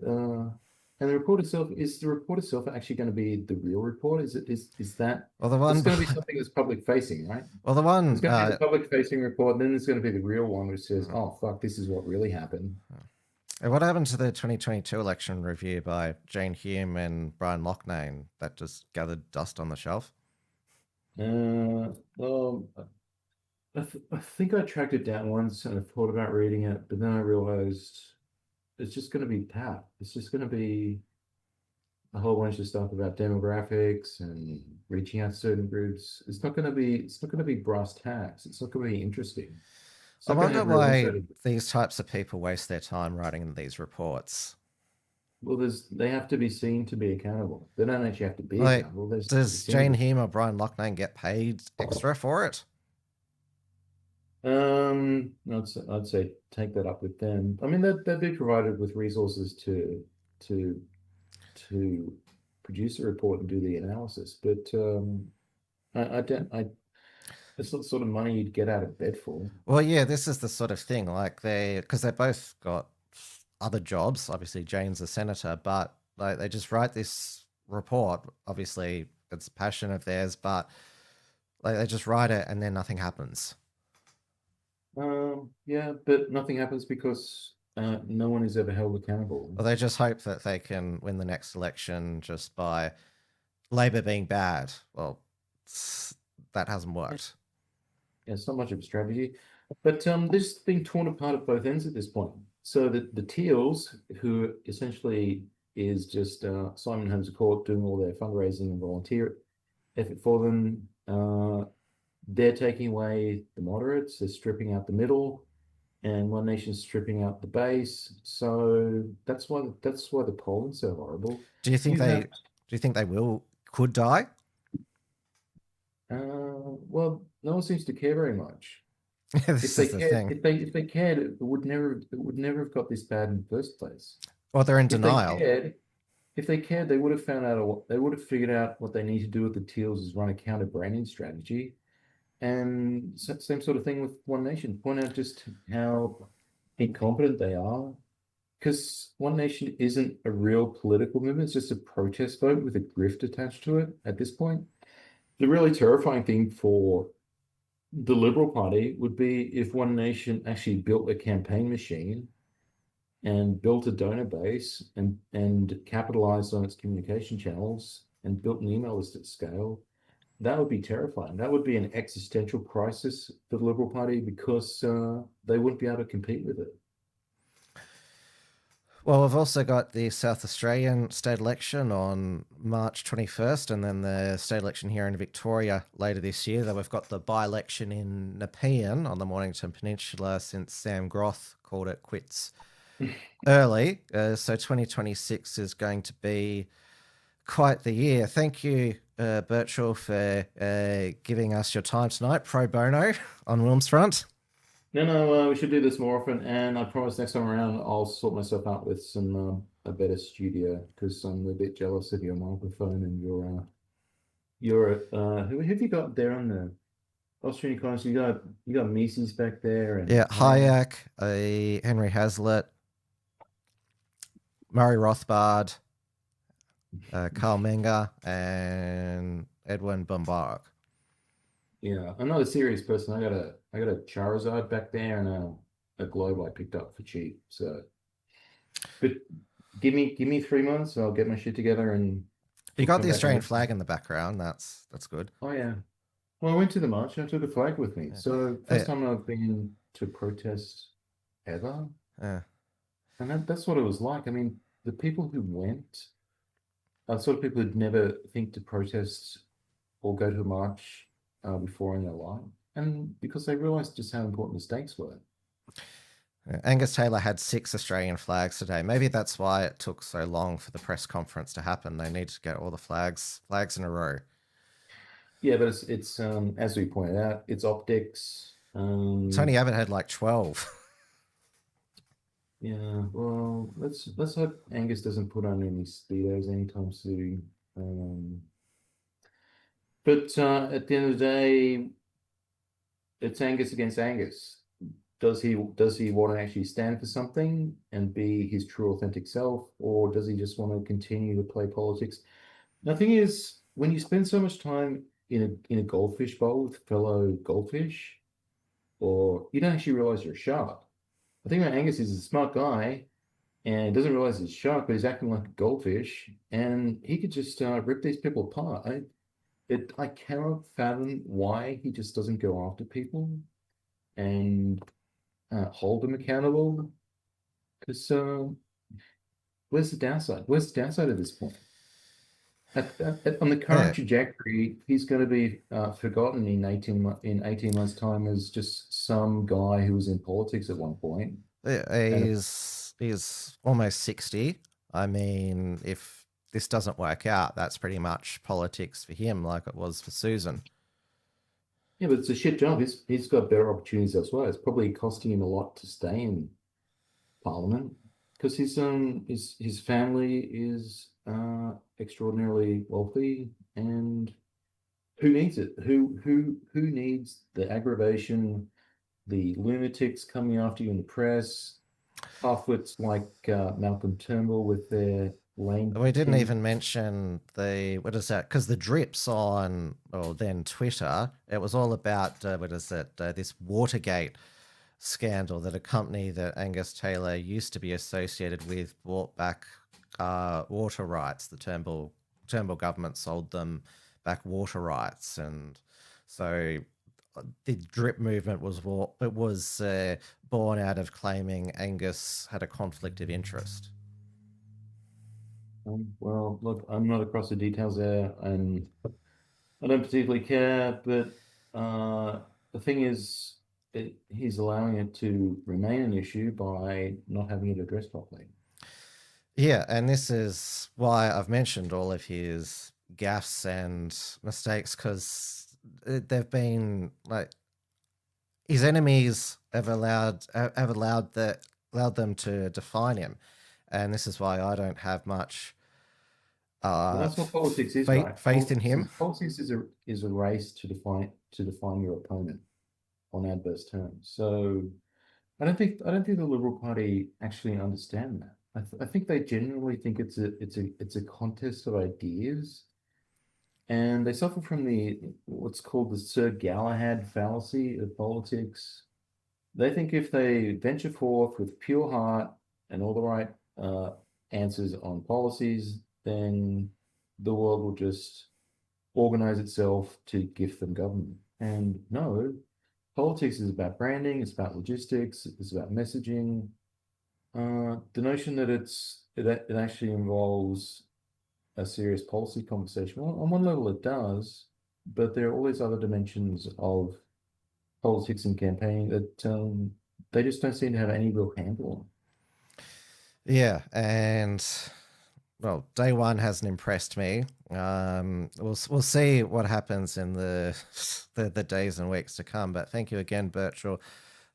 and the report itself actually going to be the real report? Is that Well, the it's one, going to be something that's public facing, right? well, the It's one, going to be the public facing report, and then there's going to be the real one which says, "Oh fuck, this is what really happened." what happened to the 2022 election review by Jane Hume and Brian Loughnane that just gathered dust on the shelf? Well, I think I tracked it down once and I thought about reading it, but then I realized it's just going to be pap. It's just going to be a whole bunch of stuff about demographics and reaching out to certain groups. It's not going to be brass tacks. It's not going to be interesting. I wonder why these types of people waste their time writing these reports. Well, they have to be seen to be accountable. They don't actually have to be Like, accountable. does Jane Hume or Brian Loughnane get paid extra for it? I'd say take that up with them. I mean, they'd be provided with resources to produce a report and do the analysis, but it's not the sort of money you'd get out of bed for. Well, yeah, this is the sort of thing, like because they both got other jobs. Obviously, Jane's a senator, but like they just write this report. Obviously, it's a passion of theirs, but like they just write it and then nothing happens. Yeah, but nothing happens because no one is ever held accountable. Well, they just hope that they can win the next election just by Labor being bad. Well, that hasn't worked. Yeah, it's not much of a strategy, but this is being torn apart at both ends at this point. So the Teals, who essentially is just Simon Holmes Court doing all their fundraising and volunteer effort for them, they're taking away the moderates, they're stripping out the middle, and One Nation's stripping out the base. So that's why the polling's so horrible. Do you think they could die? Well, no one seems to care very much. This is the thing. If they cared, it would never have got this bad in the first place. Well, they're in denial. If they cared, they would have figured out what they need to do with the Teals is run a counter branding strategy. And same sort of thing with One Nation. Point out just how incompetent they are. Because One Nation isn't a real political movement. It's just a protest vote with a grift attached to it at this point. The really terrifying thing for the Liberal Party would be if One Nation actually built a campaign machine and built a donor base and capitalized on its communication channels and built an email list at scale. That would be terrifying. That would be an existential crisis for the Liberal Party because they wouldn't be able to compete with it. Well, we've also got the South Australian state election on March 21st, and then the state election here in Victoria later this year. Then we've got the by-election in Nepean on the Mornington Peninsula since Sam Groth called it quits early. So 2026 is going to be quite the year. Thank you, Burchell, for giving us your time tonight, pro bono on WilmsFront. No, we should do this more often, and I promise next time around I'll sort myself out with some a better studio because I'm a bit jealous of your microphone and your who have you got there on the Austrian corners? You got Mises back there, and yeah, Hayek, Henry Hazlitt, Murray Rothbard, Carl Menger, and Edwin Bombark. Yeah, I'm not a serious person. I got a Charizard back there and a globe I picked up for cheap. So, but give me 3 months and I'll get my shit together. And you got the Australian flag in the background. That's good. Oh yeah. Well, I went to the march. I took the flag with me. Yeah. So first time I've been to protest ever. Yeah. And that's what it was like. I mean, the people who went are sort of people who'd never think to protest or go to a march before in their life, and because they realised just how important the stakes were. Angus Taylor had 6 Australian flags today. Maybe that's why it took so long for the press conference to happen. They needed to get all the flags in a row. Yeah, but it's as we pointed out, it's optics. Tony Abbott had like 12. Yeah, well, let's hope Angus doesn't put on any speedos anytime soon. But at the end of the day, it's Angus against Angus. Does he want to actually stand for something and be his true authentic self, or does he just want to continue to play politics? The thing is, when you spend so much time in a goldfish bowl with fellow goldfish, or you don't actually realize you're a shark. I think that Angus is a smart guy and doesn't realize he's a shark, but he's acting like a goldfish, and he could just rip these people apart. I cannot fathom why he just doesn't go after people and hold them accountable. Because where's the downside? Where's the downside at this point? On the current trajectory, he's going to be forgotten in 18 months' time as just some guy who was in politics at one point. He's almost 60. I mean, if this doesn't work out, that's pretty much politics for him, like it was for Susan. Yeah, but it's a shit job. He's got better opportunities elsewhere. It's probably costing him a lot to stay in Parliament because his family is extraordinarily wealthy, and who needs it? Who needs the aggravation, the lunatics coming after you in the press, halfwits like Malcolm Turnbull with their lame. We didn't even mention what is that? Because the drips on, then Twitter, it was all about this Watergate scandal that a company that Angus Taylor used to be associated with bought back water rights. The Turnbull government sold them back water rights, and so the drip movement was born out of claiming Angus had a conflict of interest. Well, look, I'm not across the details there, and I don't particularly care. But the thing is, he's allowing it to remain an issue by not having it addressed properly. Yeah, and this is why I've mentioned all of his gaffes and mistakes, because they've been like his enemies have allowed them to define him, and this is why I don't have much that's what politics is, faith in him. Politics is a race to define your opponent on adverse terms. So I don't think the Liberal Party actually understand that. I think they genuinely think it's a contest of ideas, and they suffer from what's called the Sir Galahad fallacy of politics. They think if they venture forth with pure heart and all the right answers on policies, then the world will just organize itself to gift them government. And no, politics is about branding, it's about logistics, it's about messaging. The notion that it actually involves a serious policy conversation, well, on one level it does, but there are all these other dimensions of politics and campaigning that they just don't seem to have any real handle on. Yeah, and well, day one hasn't impressed me. We'll see what happens in the days and weeks to come. But thank you again, Burchell,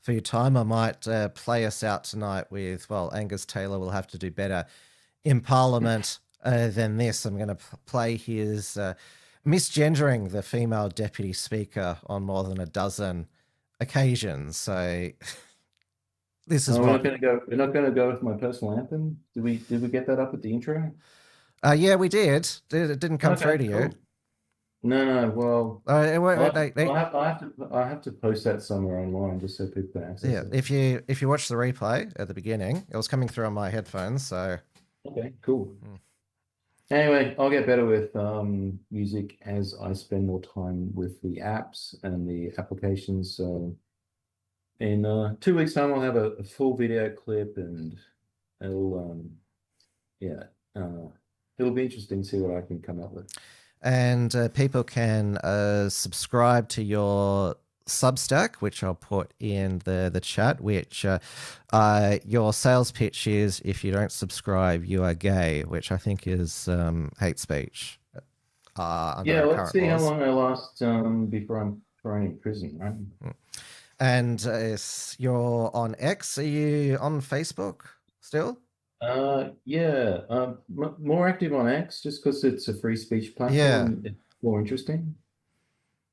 for your time. I might play us out tonight with, Angus Taylor will have to do better in Parliament than this. I'm going to play his misgendering the female deputy speaker on more than a dozen occasions. So this is we're not going to go with my personal anthem. Did we get that up at the intro? Yeah, we did. It didn't come through to you. No. Well, I have to post that somewhere online just so people can access it. Yeah, if you watch the replay at the beginning, it was coming through on my headphones. So okay, cool. Anyway, I'll get better with music as I spend more time with the apps and the applications. So in 2 weeks' time, I'll have a full video clip, and it'll be interesting to see what I can come up with. And people can subscribe to your Substack, which I'll put in the chat, which your sales pitch is, if you don't subscribe, you are gay, which I think is hate speech. Let's see how long I last before I'm thrown in prison, right? And you're on X. Are you on Facebook still? Yeah. More active on X just because it's a free speech platform. Yeah. It's more interesting.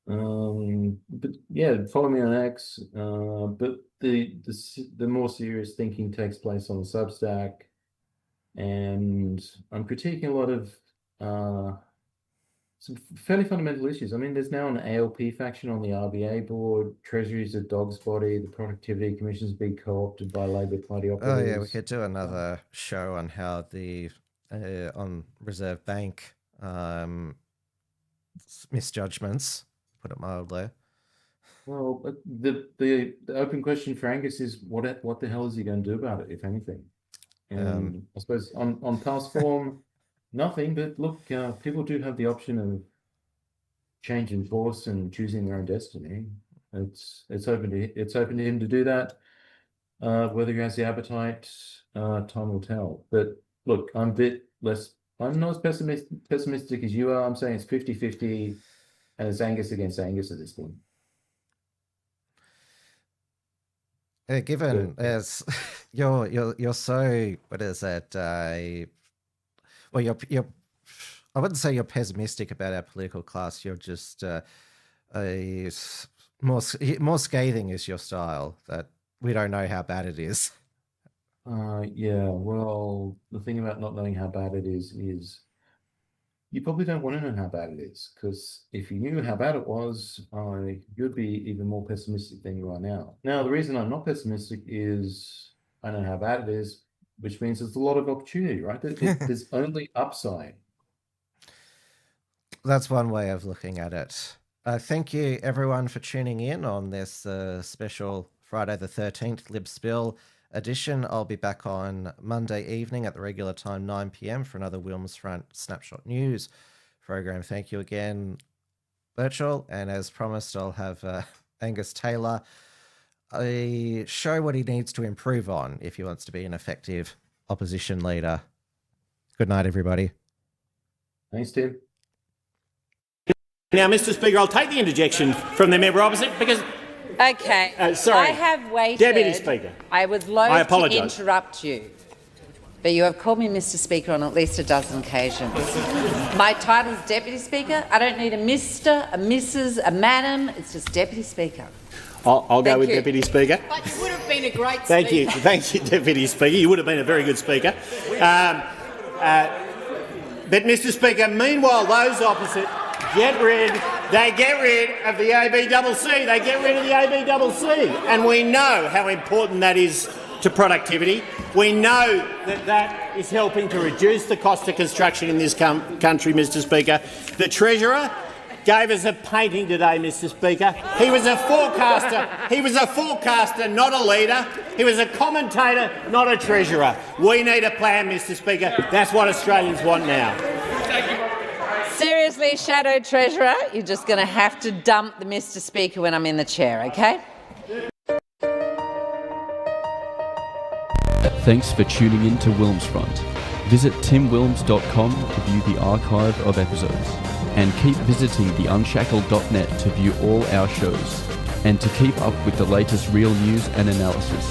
But yeah, follow me on X. But the more serious thinking takes place on the Substack, and I'm critiquing a lot of some fairly fundamental issues. I mean, there's now an ALP faction on the RBA board. Treasury's a dog's body. The Productivity Commission's being co-opted by Labor Party operatives. Oh yeah, we could do another show on how the on Reserve Bank misjudgments, put it mildly. Well, the open question for Angus is what the hell is he going to do about it, if anything? And I suppose on past form, nothing. But look, people do have the option of changing course and choosing their own destiny. It's open to him to do that. Whether he has the appetite, time will tell. But look, I'm a bit less. I'm not as pessimistic as you are. I'm saying it's 50-50, and it's Angus against Angus at this point. Given as you're so, what is that? Well, you're I wouldn't say you're pessimistic about our political class. You're just more scathing is your style, that we don't know how bad it is. Yeah. Well, the thing about not knowing how bad it is you probably don't want to know how bad it is, because if you knew how bad it was, you'd be even more pessimistic than you are now. Now, the reason I'm not pessimistic is I know how bad it is, which means there's a lot of opportunity, right? There's only upside. That's one way of looking at it. Thank you, everyone, for tuning in on this special Friday the 13th Libspill edition. I'll be back on Monday evening at the regular time, 9 p.m, for another WilmsFront Snapshot News program. Thank you again, Burchell. And as promised, I'll have Angus Taylor show what he needs to improve on if he wants to be an effective opposition leader. Good night, everybody. Thanks, Tim. Now, Mr. Speaker, I'll take the interjection from the member opposite because... Okay. Sorry. I have waited. Deputy Speaker. I was loath to interrupt you, but you have called me Mr. Speaker on at least a dozen occasions. My title is Deputy Speaker. I don't need a Mr., a Mrs., a Madam. It's just Deputy Speaker. I'll go with Deputy Speaker. But you would have been a great Thank you, Deputy Speaker. You would have been a very good Speaker. But, Mr. Speaker, meanwhile, those opposite get rid of the ABCC. They get rid of the ABCC. And we know how important that is to productivity. We know that is helping to reduce the cost of construction in this country, Mr. Speaker. The Treasurer gave us a painting today, Mr. Speaker. He was a forecaster. He was a forecaster, not a leader. He was a commentator, not a treasurer. We need a plan, Mr. Speaker. That's what Australians want now. Seriously, Shadow Treasurer, you're just going to have to dump the Mr. Speaker when I'm in the chair, okay? Thanks for tuning in to WilmsFront. Visit timwilms.com to view the archive of episodes. And keep visiting the Unshackled.net to view all our shows, and to keep up with the latest real news and analysis.